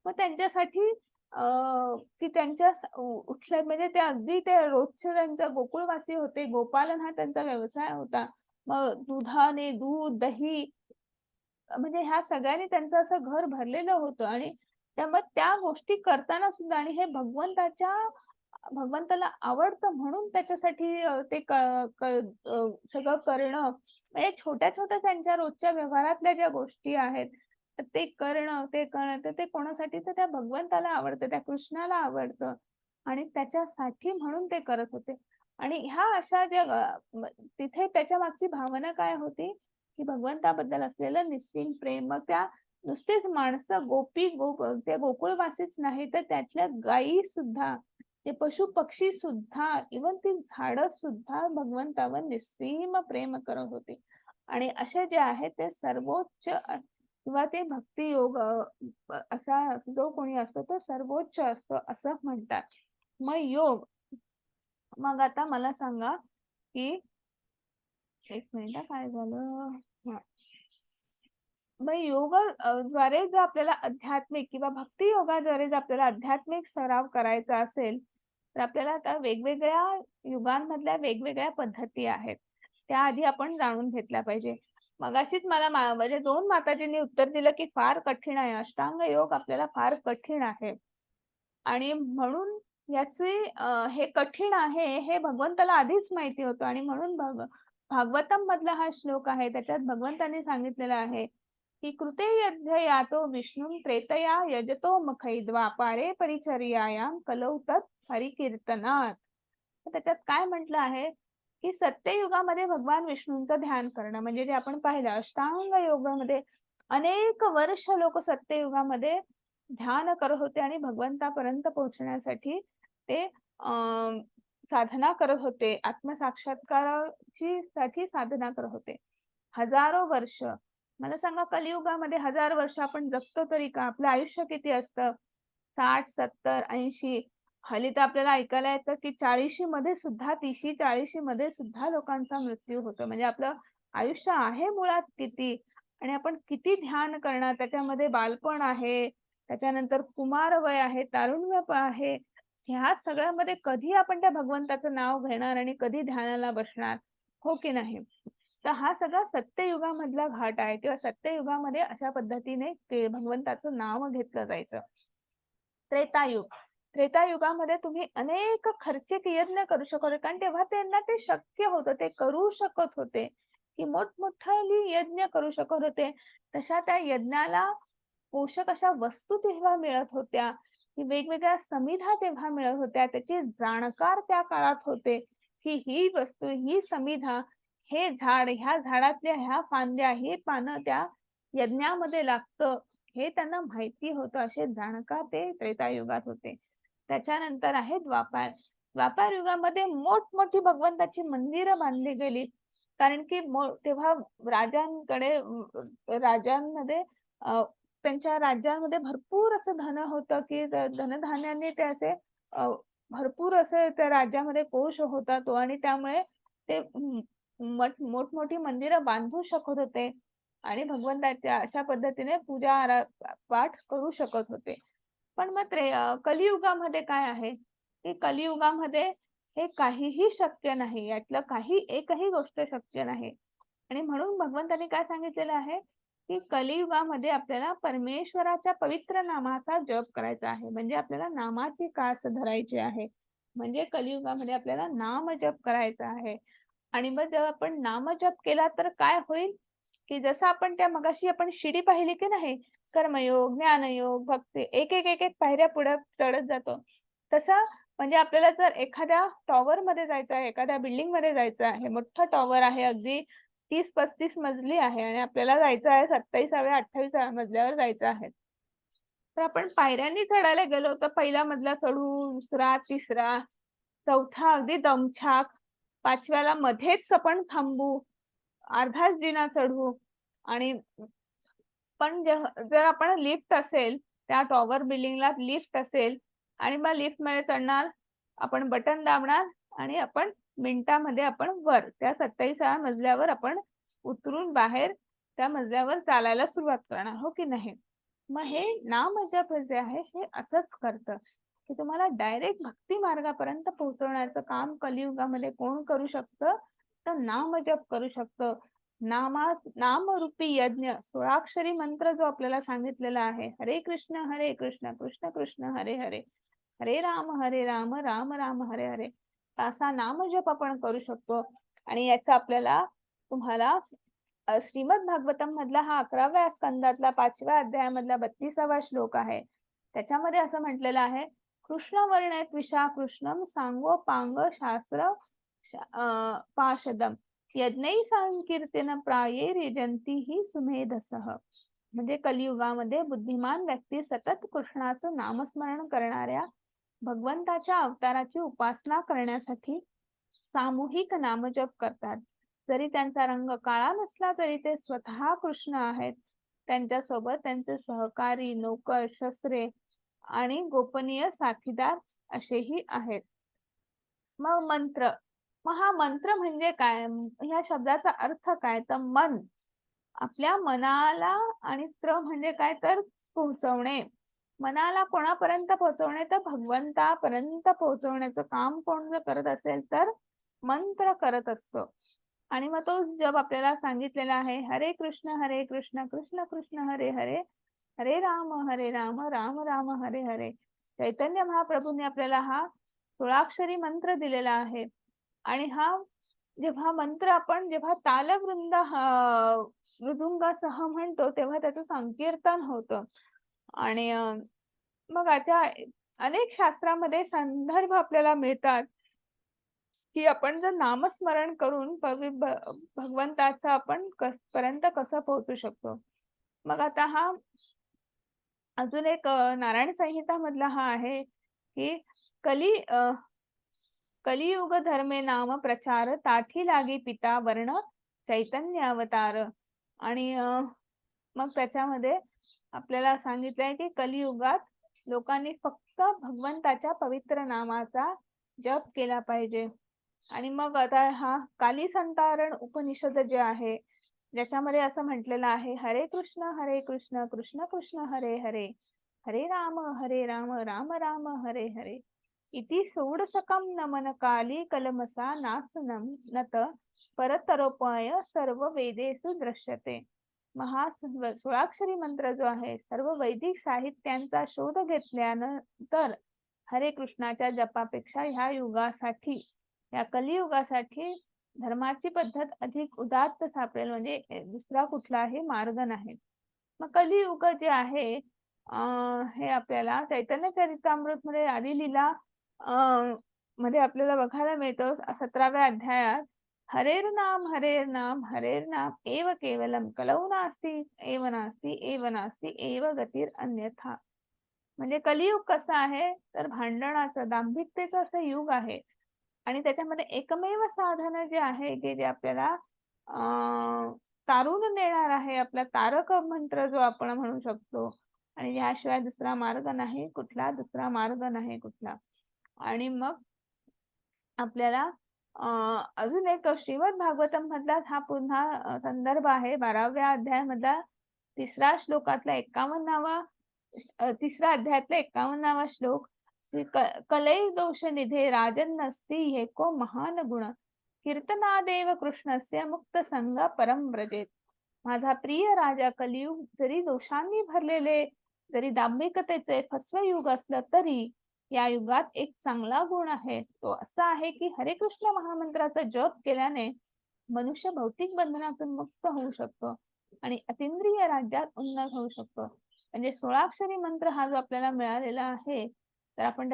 मग त्यांच्यासाठी की त्यांच्या उठल्या म्हणजे ते अगदी ते रोजचे त्यांचा गोकुळवासी होते, गोपालन हा त्यांचा व्यवसाय होता. मग दुधाने दूध दही म्हणजे ह्या सगळ्यांनी त्यांचं असं घर भरलेलं होतं आणि त्यामुळे त्या गोष्टी करताना सुद्धा आणि हे भगवंताला आवडतं म्हणून त्याच्यासाठी ते सगळं करणं म्हणजे छोट्या छोट्या त्यांच्या रोजच्या व्यवहारातल्या ज्या गोष्टी आहेत ते करणं तर ते कोणासाठी तर त्या भगवंताला आवडतं, त्या कृष्णाला आवडतं आणि त्याच्यासाठी म्हणून ते करत होते. आणि ह्या अशा ज्या तिथे त्याच्या मागची भावना काय होती की भगवंताबद्दल असलेलं निस्सीम प्रेम. मग त्या नुसतेच माणसं त्या गोकुळवासीच नाही तर त्यातल्या गायी सुद्धा, ते पशु पक्षी सुद्धा, इवन ती झाडं सुद्धा भगवंतावर निस्सीम प्रेम करत होती. आणि असे जे आहेत ते सर्वोच्च किंवा ते भक्ती योग असा जो कोणी असतो तो सर्वोच्च असतो असं म्हणतात. मग मग आता मला सांगा की एक मिनिट काय झालं. मग योग द्वारे जर आपल्याला आध्यात्मिक किंवा भक्ती योगाद्वारे जर आपल्याला आध्यात्मिक सराव करायचा असेल तर आपल्याला आता वेगवेगळ्या युगांमधल्या वेगवेगळ्या पद्धती आहेत, त्या आधी आपण जाणून घेतल्या पाहिजे. मगाशीच मला म्हणजे 2 माताजींनी उत्तर दिलं की फार कठीण आहे, अष्टांग योग आपल्याला फार कठीण आहे आणि म्हणून याचे हे कठीण आहे हे भगवंताला आधीच माहिती होतं आणि म्हणून भागवतम मधला हा श्लोक आहे त्याच्यात भगवंतांनी सांगितलेला आहे की कृते यज्ञ यातो विष्णू त्रेतया यजतो मखै द्वापारे परिचर्यायाम कलौ तत् हरिकीर्तनात. तर त्याच्यात काय म्हटलं आहे की सत्ययुगामध्ये भगवान विष्णूंचं ध्यान करणं, म्हणजे जे आपण पाहिलं अष्टांग योगामध्ये अनेक वर्ष लोक सत्ययुगामध्ये ध्यान करत होते आणि भगवंतापर्यंत पोहोचण्यासाठी ते साधना करत होते, आत्मसाक्षात्काराची साठी साधना करत होते हजारो वर्ष. मला सांगा कलियुगामध्ये 1000 वर्ष आपण जगतो तरी का? आपलं आयुष्य किती असतं? 60, 70, 80. हल्ली तर आपल्याला ऐकायला येतं की 40 मध्ये सुद्धा 30 40 मध्ये सुद्धा लोकांचा मृत्यू होतो. म्हणजे आपलं आयुष्य आहे मुळात किती आणि आपण किती ध्यान करणार. त्याच्यामध्ये बालपण आहे, त्याच्यानंतर कुमार वय आहे, तारुण्य आहे. ह्या सगळ्यामध्ये कधी आपण त्या भगवंताचं नाव घेणार आणि कधी ध्यानाला बसणार, हो की नाही? तर हा सगळा सत्ययुगामधला घाट आहे किंवा सत्ययुगामध्ये अशा पद्धतीने ते भगवंताचं नाव घेतलं जायचं. त्रेतायुग, त्रेतायुगामध्ये तुम्ही अनेक खर्चिक यज्ञ करू शकत होते, कारण तेव्हा त्यांना ते शक्य होतं, ते करू शकत होते की मोठमोठाली यज्ञ करू शकत होते. तशा त्या यज्ञाला पोषक अशा वस्तू तेव्हा मिळत होत्या, की वेगवेगळ्या समिधा तेव्हा मिळत होत्या. त्याचे जाणकार त्या काळात होते की ही वस्तू, ही समिधा, हे झाड, ह्या झाडातल्या ह्या फांद्या, हे पानं त्या यज्ञामध्ये लागतं, हे त्यांना माहिती होतं. असे जाणकार ते त्रेतायुगात होते. त्याच्यानंतर आहे द्वापार. द्वापार युगामध्ये मोठमोठी भगवंताची मंदिरं बांधली गेली, कारण की तेव्हा राजांकडे राजांमध्ये त्यांच्या राज्यामध्ये भरपूर असं धन होतं की धनधान्याने ते असे भरपूर असं त्या राज्यामध्ये कोश होता तो, आणि त्यामुळे ते मोठमोठी मंदिरं बांधू शकत होते आणि भगवंताच्या अशा पद्धतीने पूजा पाठ करू शकत होते. पण मग कलियुगामध्ये काय आहे की कलियुगामध्ये हे काहीही शक्य नाही, यातलं काही एकही गोष्ट शक्य नाही. आणि म्हणून भगवंतांनी काय सांगितलेलं आहे की कलियुगामध्ये आपल्याला परमेश्वराच्या पवित्र नामाचा जप करायचा आहे. म्हणजे आपल्याला नामाची कास धरायची आहे, म्हणजे कलियुगामध्ये आपल्याला नाम जप करायचा आहे. आणि मग जेव्हा आपण नामजप केला तर काय होईल की जसं आपण त्या मगाशी आपण शिडी पाहिली की नाही, कर्मयोग, ज्ञानयोग, भक्ती, एक एक एक एक पायऱ्या पुढे चढत जातो. तसं म्हणजे आपल्याला जर एखाद्या टॉवर मध्ये जायचं आहे, एखाद्या बिल्डिंग मध्ये जायचं आहे, मोठं टॉवर आहे, अगदी 30-35 मजली आहे आणि आपल्याला जायचं आहे 27व्या 28व्या मजल्यावर जायचं आहे. तर आपण पायऱ्यांनी चढायला गेलो तर पहिला मजला चढू, दुसरा, तिसरा, चौथा अगदी दमछाक, 5व्याला मध्येच आपण थांबू, अर्धाच जिना चढू. आणि पण जर आपण लिफ्ट असेल, त्या टॉवर बिल्डिंगला लिफ्ट असेल आणि मग लिफ्ट मध्ये चढणार, आपण बटन दाबणार आणि आपण मिनिटामध्ये आपण वर त्या 27व्या मजल्यावर आपण उतरून बाहेर त्या मजल्यावर चालायला सुरुवात करणार, हो की नाही? मग हे नामजप जे आहे हे असंच करतं की तुम्हाला डायरेक्ट भक्ती मार्गापर्यंत पोहोचवण्याचं काम कलियुगामध्ये कोण करू शकतं? तर नामजप करू शकतं. नामरूपी यज्ञ, 16 मंत्र जो आपल्याला सांगितलेला आहे, हरे कृष्ण कृष्ण कृष्ण हरे हरे, हरे राम राम राम हरे हरे, असा नामजप आपण करू शकतो. आणि याचा आपल्याला तुम्हाला श्रीमद भागवतम मधला हा 11व्या स्कंदातला 5व्या अध्यायामधला 32वा श्लोक आहे. त्याच्यामध्ये असं म्हटलेलं आहे, कृष्ण वर्णेत विशा कृष्णम सांगो पांग शास्त्र पाशदम यज्ञै संकीर्तन प्राये रेजंती ही सुमेधसह. म्हणजे कलियुगामध्ये बुद्धिमान व्यक्ती सतत कृष्णाचं नामस्मरण करणाऱ्या भगवंताच्या अवताराची उपासना करण्यासाठी सामूहिक नामजप करतात. जरी त्यांचा रंग काळा नसला तरी ते स्वतः कृष्ण आहेत. त्यांच्या सोबत त्यांचे सहकारी, नौकर, शस्त्रे आणि गोपनीय साथीदार असेही आहेत. मग मंत्र, मग हा मंत्र म्हणजे काय? ह्या शब्दाचा अर्थ काय? तर मन, आपल्या मनाला, आणि त्र म्हणजे काय तर पोहोचवणे. मनाला कोणापर्यंत पोहोचवणे? तर भगवंतापर्यंत पोहोचवण्याचं काम कोण जर करत असेल तर मंत्र करत असतो. आणि मग तो जप आपल्याला सांगितलेला आहे, हरे कृष्ण कृष्ण कृष्ण हरे हरे, हरे राम राम राम हरे हरे. चैतन्य महाप्रभूंनी आपल्याला हा 16 मंत्र दिलेला आहे. आणि हा जेव्हा मंत्र आपण जेव्हा तालवृंद मृदुंगासह म्हणतो तेव्हा त्याचं संकीर्तन होतं. आणि मग आता अनेक शास्त्रामध्ये संदर्भ आपल्याला मिळतात की आपण जर नामस्मरण करून भगवंताचं आपण पर्यंत कसं पोहोचू शकतो. मग आता हा अजून एक नारायण संहिता मधला हा आहे की कलियुग धर्मे नाम प्रचार ताठी लागी पिता वर्ण चैतन्य अवतार. आणि मग त्याच्यामध्ये आपल्याला सांगितलंय की कलियुगात लोकांनी फक्त भगवंताच्या पवित्र नामाचा जप केला पाहिजे. आणि मग आता हा काली संतारण उपनिषद जे आहे ज्याच्यामध्ये असं म्हटलेलं आहे, हरे कृष्ण कृष्ण कृष्ण हरे हरे, हरे राम राम राम हरे हरे, इति षोडशकं नमन काली कलमसा नासनं नत परतरोपाय सर्व वेदेषु दृश्यते. सोळाक्षरी मंत्र जो आहे सर्व वैदिक साहित्यांचा शोध घेतल्यानंतर हरे कृष्णाच्या जपापेक्षा ह्या युगासाठी, या कलियुगासाठी धर्माची पद्धत अधिक उदात्त सापडेल, म्हणजे दुसरा कुठलाही मार्ग नाही. मग कलियुग जे आहे हे आपल्याला चैतन्य चरितामृत मध्ये आदी लीला मध्ये आपल्याला बघायला मिळतं. 17व्या अध्यायात हरेर नाम एव केवलम कलौ नास्ति एव नास्ति एव गतिर अन्यथा. म्हणजे कलियुग कसं आहे तर भांडणाचं दांभिकतेचं असं युग आहे. आणि त्याच्यामध्ये एकमेव साधन जे आहे की जे आपल्याला तारून नेणार आहे, आपला तारक मंत्र जो आपण म्हणू शकतो. आणि याशिवाय दुसरा मार्ग नाही कुठला, दुसरा मार्ग नाही कुठला. आणि मग आपल्याला अजून एक श्रीमद भागवतम मधला हा पुन्हा संदर्भ आहे 12व्या अध्यायामधला तिसरा श्लोकातला 51वा तिसरा अध्यायातला 51वा श्लोक. कलई दोष निधे राजन नसती एको महान गुण कीर्तनादेव कृष्णस्य मुक्त संग परम व्रजेत. माझा प्रिय राजा कलियुग जरी दोषांनी भरलेले, जरी दांभिकतेचे फसवे युग असलं तरी या युगात एक चांगला गुण आहे. तो असा आहे की हरे कृष्ण महामंत्राचा जप केल्याने मनुष्य भौतिक बंधनातून मुक्त होऊ शकतो आणि अतींद्रिय राज्यात उन्नत होऊ शकतो. म्हणजे 16 मंत्र हा जो आपल्याला मिळालेला आहे तर आपण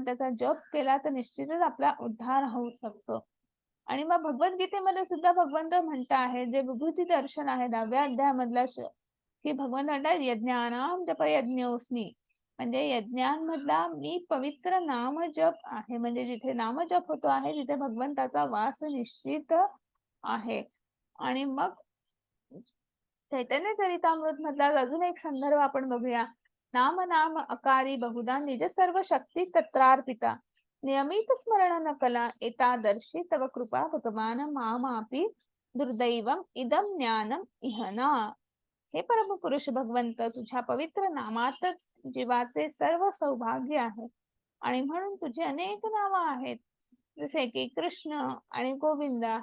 त्याचा जप केला तर निश्चितच आपला उद्धार होऊ शकतो. आणि मग भगवद्गीतेमध्ये सुद्धा भगवंत म्हणत आहे, जे विभूती दर्शन आहे 10व्या अध्यायामधला की भगवंत म्हणतात यज्ञानाम जप यज्ञोस्मी, म्हणजे यज्ञांमधला मी पवित्र नामजप आहे. म्हणजे जिथे नामजप होतो आहे तिथे भगवंताचा वास निश्चित आहे. आणि मग चैतन्य चरितामृत मधला अजून एक संदर्भ आपण बघूया. नाम अकारी बहुधा निज सर्व शक्ती तत्रार्पिता, नियमित स्मरण न कला एतादर्शी तव कृपा भगवान मामापि दुर्दैवम इदम ज्ञानम इहना. हे परमपुरुष भगवंत, तुझ्या पवित्र नामातच जीवाचे सर्व सौभाग्य आहे आणि म्हणून तुझे अनेक नाव आहेत, जसे की कृष्ण आणि गोविंदा.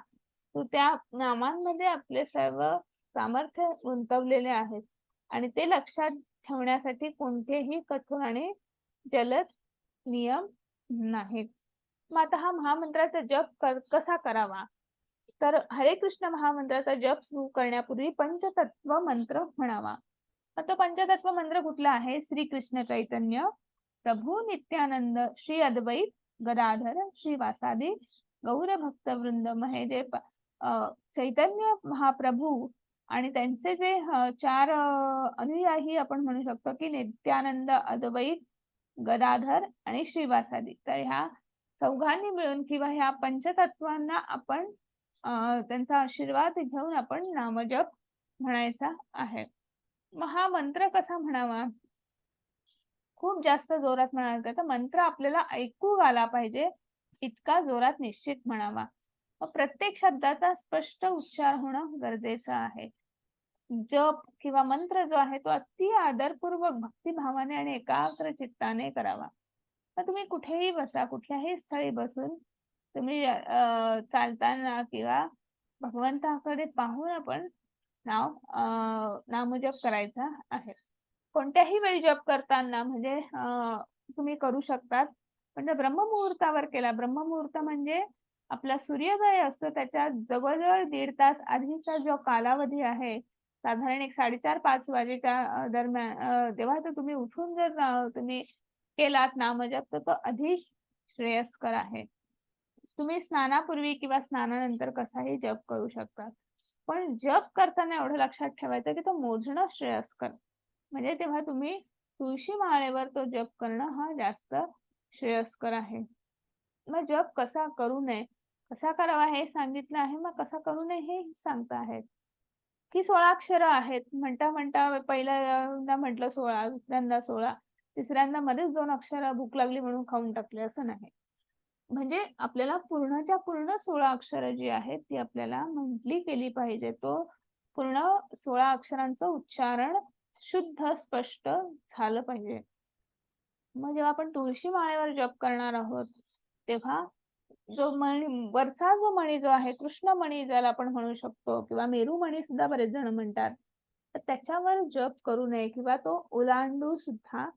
तू त्या नामांमध्ये आपले सर्व सामर्थ्य गुंतवलेले आहेत आणि ते लक्षात ठेवण्यासाठी कोणतेही कठोर आणि जलद नियम नाहीत. मग आता हा महामंत्राचा जप कसा करावा तर हरे कृष्ण महामंत्राचा जप सुरू करण्यापूर्वी पंचतत्व मंत्र म्हणावा. तो पंचतत्व मंत्र कुठला आहे? श्री कृष्ण चैतन्य प्रभू नित्यानंद श्री अद्वैत गदाधर श्रीवासादि गौर भक्त वृंद. म्हणजे चैतन्य महाप्रभू आणि त्यांचे जे 4 अनुयायी आपण म्हणू शकतो की नित्यानंद, अद्वैत, गदाधर आणि श्रीवासादि. तर ह्या चौघांनी मिळून किंवा ह्या पंचतत्वांना आपण त्यांचा आशीर्वाद घेऊन आपण नामजप म्हणायचा आहे. मग हा मंत्र कसा म्हणावा? खूप जास्त जोरात म्हणायचा. तर मंत्र आपल्याला ऐकू आला पाहिजे इतका जोरात निश्चित म्हणावा. प्रत्येक शब्दाचा स्पष्ट उच्चार होणं गरजेचं आहे. जप किंवा मंत्र जो आहे तो अति आदरपूर्वक भक्तिभावाने आणि एकाग्र चित्ताने करावा. तर तुम्ही कुठेही बसा, कुठल्याही स्थळी बसून तुम्ही चालताना किंवा भगवंताकडे पाहून आपण नामजप करायचा आहे. कोणत्याही वेळी जप करताना म्हणजे तुम्ही करू शकतात, पण ब्रह्ममुहूर्तावर केला. ब्रह्ममुहूर्त म्हणजे आपला सूर्योदय असतो त्याच्या जवळजवळ 1.5 तास आधीचा जो कालावधी आहे, साधारण एक 4:30-5 वाजेच्या दरम्यान तेव्हा तर तुम्ही उठून जर तुम्ही केलात नामजप तर तो अधिक श्रेयस्कर आहे. तुम्ही स्नानापूर्वी किंवा स्नानानंतर कसाही जप करू शकता. पण जप करताना एवढं लक्षात ठेवायचं की तो मोजणं श्रेयस्कर. म्हणजे तेव्हा तुम्ही तुळशी माळेवर तो जप करणं हा जास्त श्रेयस्कर आहे. मग जप कसा करू नये, कसा करावा हे सांगितलं आहे. मग कसा करू नये हे सांगता आहेत. की 16 अक्षरं आहेत. म्हणता पहिल्यांदा म्हटलं 16, दुसऱ्यांदा 16, तिसऱ्यांदा मध्येच 2 अक्षरं भूक लागली म्हणून खाऊन टाकले असं नाही. म्हणजे आपल्याला पूर्णच्या पूर्ण 16 अक्षरं जी आहेत ती आपल्याला म्हटली केली पाहिजे. तो पूर्ण 16 अक्षरांचं उच्चारण शुद्ध, स्पष्ट झालं पाहिजे. मग जेव्हा आपण तुळशी माळेवर जप करणार आहोत, तेव्हा जो वरचा जो मणी जो आहे, कृष्णमणी ज्याला आपण म्हणू शकतो किंवा मेरुमणी सुद्धा बरेच जण म्हणतात. तर त्याच्यावर जप करू नये किंवा तो ओलांडू सुद्धा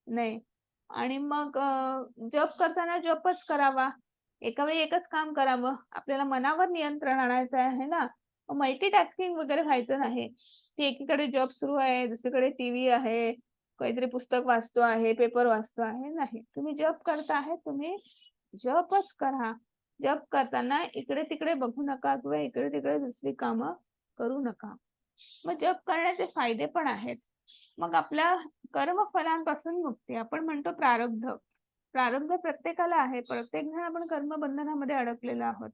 नये. आणि मग जप करताना जपच करावा. एका वेळी एकच काम करावं. आपल्याला मनावर नियंत्रण आणायचं आहे ना, मल्टीटास्किंग वगैरे व्हायचं नाही. की एकीकडे जप सुरू आहे, दुसरीकडे टीव्ही आहे, काहीतरी पुस्तक वाचतो आहे, पेपर वाचतो आहे, नाही. तुम्ही जप करता आहे, तुम्ही जपच करा. जप करताना इकडे-तिकडे बघू नका किंवा इकडे-तिकडे दुसरी कामं करू नका. मग जप करण्याचे फायदे पण आहेत. मग आपल्या कर्मफलांपासून मुक्ती. आपण म्हणतो प्रारब्ध. प्रारब्ध प्रत्येकाला आहे. प्रत्येक जण आपण कर्मबंधनामध्ये अडकलेलो आहोत.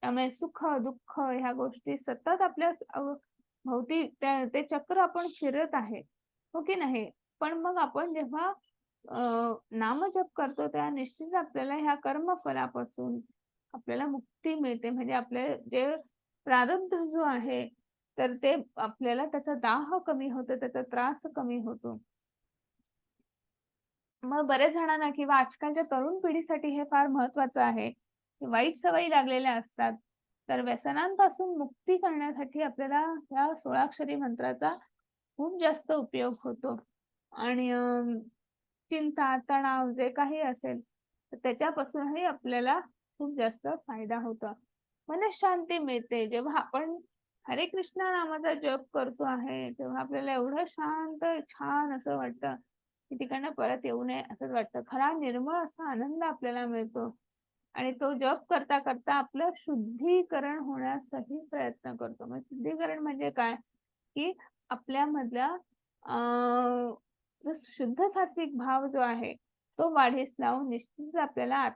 त्यामुळे सुख, दुःख ह्या गोष्टी सतत आपल्या भोवती ते चक्र आपण फिरत आहे. हो की नाही? पण मग आपण जेव्हा नामजप करतो तेव्हा निश्चित आपल्याला ह्या कर्मफलापासून आपल्याला मुक्ती मिळते. म्हणजे आपले जे प्रारब्ध जो आहे, तर ते आपल्याला त्याचा दाह कमी होतो, त्याचा त्रास कमी होतो. मग बरेच जणांना किंवा आजकालच्या तरुण पिढीसाठी हे फार महत्वाचं आहे. वाईट सवयी लागलेल्या असतात. तर व्यसनांपासून मुक्ती करण्यासाठी आपल्याला या 16 अक्षरी मंत्राचा खूप जास्त उपयोग होतो. आणि चिंता, तणाव जे काही असेल, तर त्याच्यापासूनही आपल्याला खूप जास्त फायदा होतो. मनःशांती मिळते. जेव्हा आपण हरे कृष्ण नामाचा जप करतो आहे, तेव्हा आपल्याला एवढं शांत, छान असं वाटतं, की तिकडनं परत येऊ नये असंच वाटतं. खरा निर्मळ असा आनंद आपल्याला मिळतो. आणि तो जप करता करता आपलं शुद्धीकरण होण्यासाठी प्रयत्न करतो. मग शुद्धीकरण म्हणजे काय? की आपल्यामधला जो शुद्ध सात्विक भाव जो आहे, तो वाढीस लावून निश्चितच आपल्याला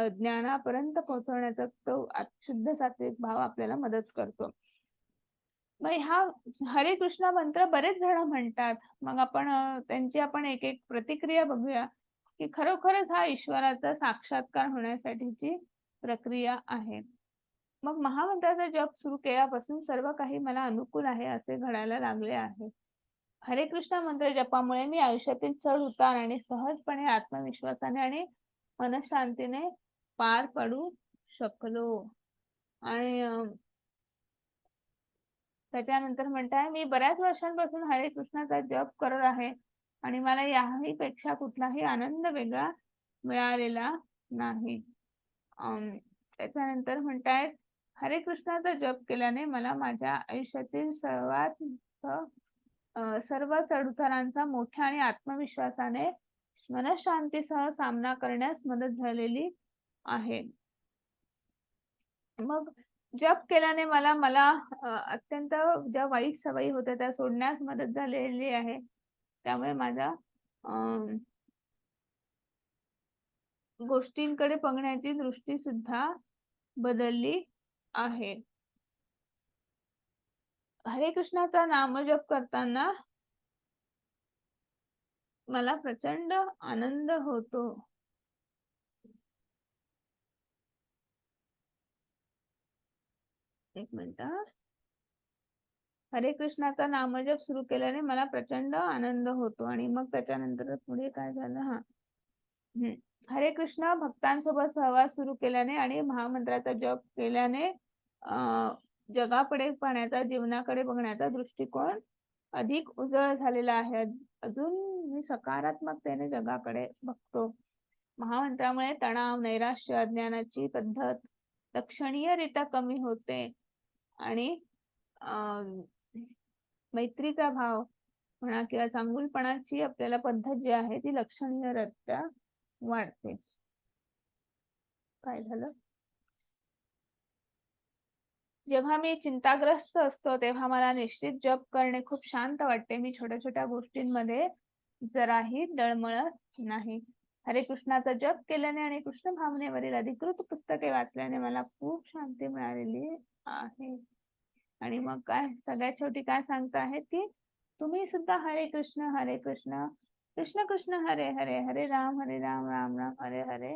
ज्ञानापर्यंत पोहोचवण्याचा तो शुद्ध सात्विक भाव आपल्याला मदत करतो. मग हा हरे कृष्ण मंत्र बरेच जण म्हणतात. मग आपण त्यांची आपण एक प्रतिक्रिया बघूया, की खरोखरच हा ईश्वराचा साक्षात्कार होण्यासाठीची प्रक्रिया आहे. मग महामंत्राचा जप सुरू केल्यापासून सर्व काही मला अनुकूल आहे असे घडायला लागले आहे. हरे कृष्ण मंत्र जपामुळे मी आयुष्यातील चढ-उतार आणि सहजपणे आत्मविश्वासाने आणि मनःशांतीने पार पडू शकलो. आणि त्याच्यानंतर म्हणताय, मी बऱ्याच वर्षांपासून हरे कृष्णाचा जप करत आहे आणि मला याही पेक्षा कुठलाही आनंद वेगळा मिळालेला नाही. त्याच्यानंतर म्हणतायत, हरे कृष्णाचा जप केल्याने मला माझ्या आयुष्यातील सर्व चढउतारांचा मोठ्या आणि आत्मविश्वासाने मनःशांतीसह सामना करण्यास मदत झालेली आहे. मग जप केल्याने मला अत्यंत ज्या वाईट सवयी होत्या त्या सोडण्यास मदत झालेली आहे. त्यामुळे माझ्या गोष्टींकडे बघण्याची दृष्टी सुद्धा बदलली आहे. हरे कृष्णाचा नामजप करताना मला प्रचंड आनंद होतो. एक मिनिट. हरे कृष्णाचा नामजप सुरू केल्याने मला प्रचंड आनंद होतो. आणि मग त्याच्यानंतर पुढे काय झालं? हरे कृष्ण भक्तांसोबत सहवास सुरू केल्याने आणि महामंत्राचा जप केल्याने जगाकडे पाहण्याचा, जीवनाकडे बघण्याचा दृष्टिकोन अधिक उजळ झालेला आहे. अजून मी सकारात्मकतेने जगाकडे बघतो. महामंत्रामुळे तणाव, नैराश्य, अज्ञानाची पद्धत, लक्षणीयरित्या कमी होते आणि मैत्रीचा भाव म्हणा किंवा चांगुलपणाची आपल्याला पद्धत जी आहे ती लक्षणीयरित्या वाढते. काय झालं? जेव्हा मी चिंताग्रस्त असतो तेव्हा मला निश्चित जप करणे खूप शांत वाटते. मी छोट्या छोट्या गोष्टींमध्ये जराही डळमळत नाही. हरे कृष्णाचा जप केल्याने आणि कृष्ण भावनेवरील अधिकृत पुस्तके वाचल्याने मला खूप शांती मिळालेली आहे. आणि मग काय सगळ्यात शेवटी काय सांगता आहे की तुम्ही सुद्धा हरे कृष्ण कृष्ण कृष्ण हरे हरे हरे राम राम राम हरे हरे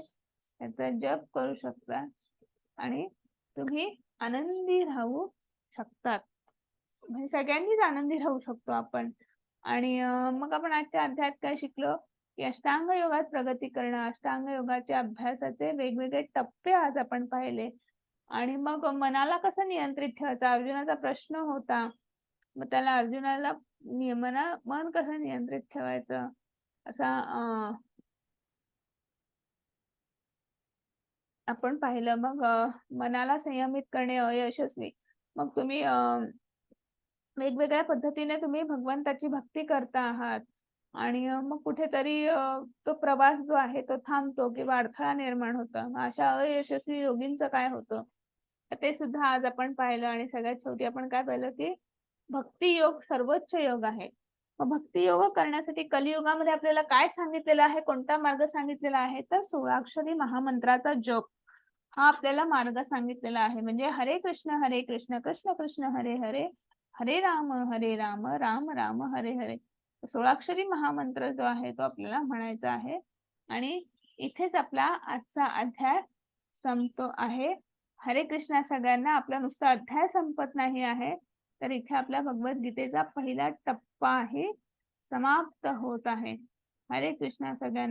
याचा जप करू शकता आणि तुम्ही आनंदी राहू शकतात. म्हणजे सगळ्यांनीच आनंदी राहू शकतो आपण. आणि मग आपण आजच्या अध्यायात काय शिकलो की अष्टांग योगात प्रगती करणं, अष्टांग योगाच्या अभ्यासाचे वेगवेगळे टप्पे आज आपण पाहिले. आणि मग मनाला कसं नियंत्रित ठेवायचं अर्जुनाचा प्रश्न होता. मग त्याला अर्जुनाला मन कसं नियंत्रित ठेवायचं असा आपण पाहिलं. मग मनाला संयमित करणे अयशस्वी. मग तुम्ही वेगवेगळ्या पद्धतीने तुम्ही भगवंताची भक्ती करता आहात आणि मग कुठेतरी तो प्रवास जो आहे तो थांबतो किंवा अडथळा निर्माण होतो. अशा अयशस्वी योगींचं काय होतं ते सुद्धा आज आपण पाहिलं. आणि सगळ्यात शेवटी आपण काय पाहिलं की भक्ती योग सर्वोच्च योग आहे. मग भक्ती योग करण्यासाठी कलियुगामध्ये आपल्याला काय सांगितलेलं आहे, कोणता मार्ग सांगितलेला आहे तर 16 महामंत्राचा जप हा आपल्याला मार्ग सांगितलेला आहे. म्हणजे हरे कृष्ण कृष्ण कृष्ण हरे हरे हरे राम राम राम हरे हरे 16 महामंत्र जो आहे तो आपल्याला म्हणायचा आहे. आणि इथेच आपला आजचा अध्याय संपतो आहे. हरे कृष्ण सगळ्यांना. आपला नुसता अध्याय संपत नाही आहे तर इथे आपल्या भगवद्गीतेचा पहिला टप्पा आहे समाप्त होत आहे. हरे कृष्ण सगळ्यांना.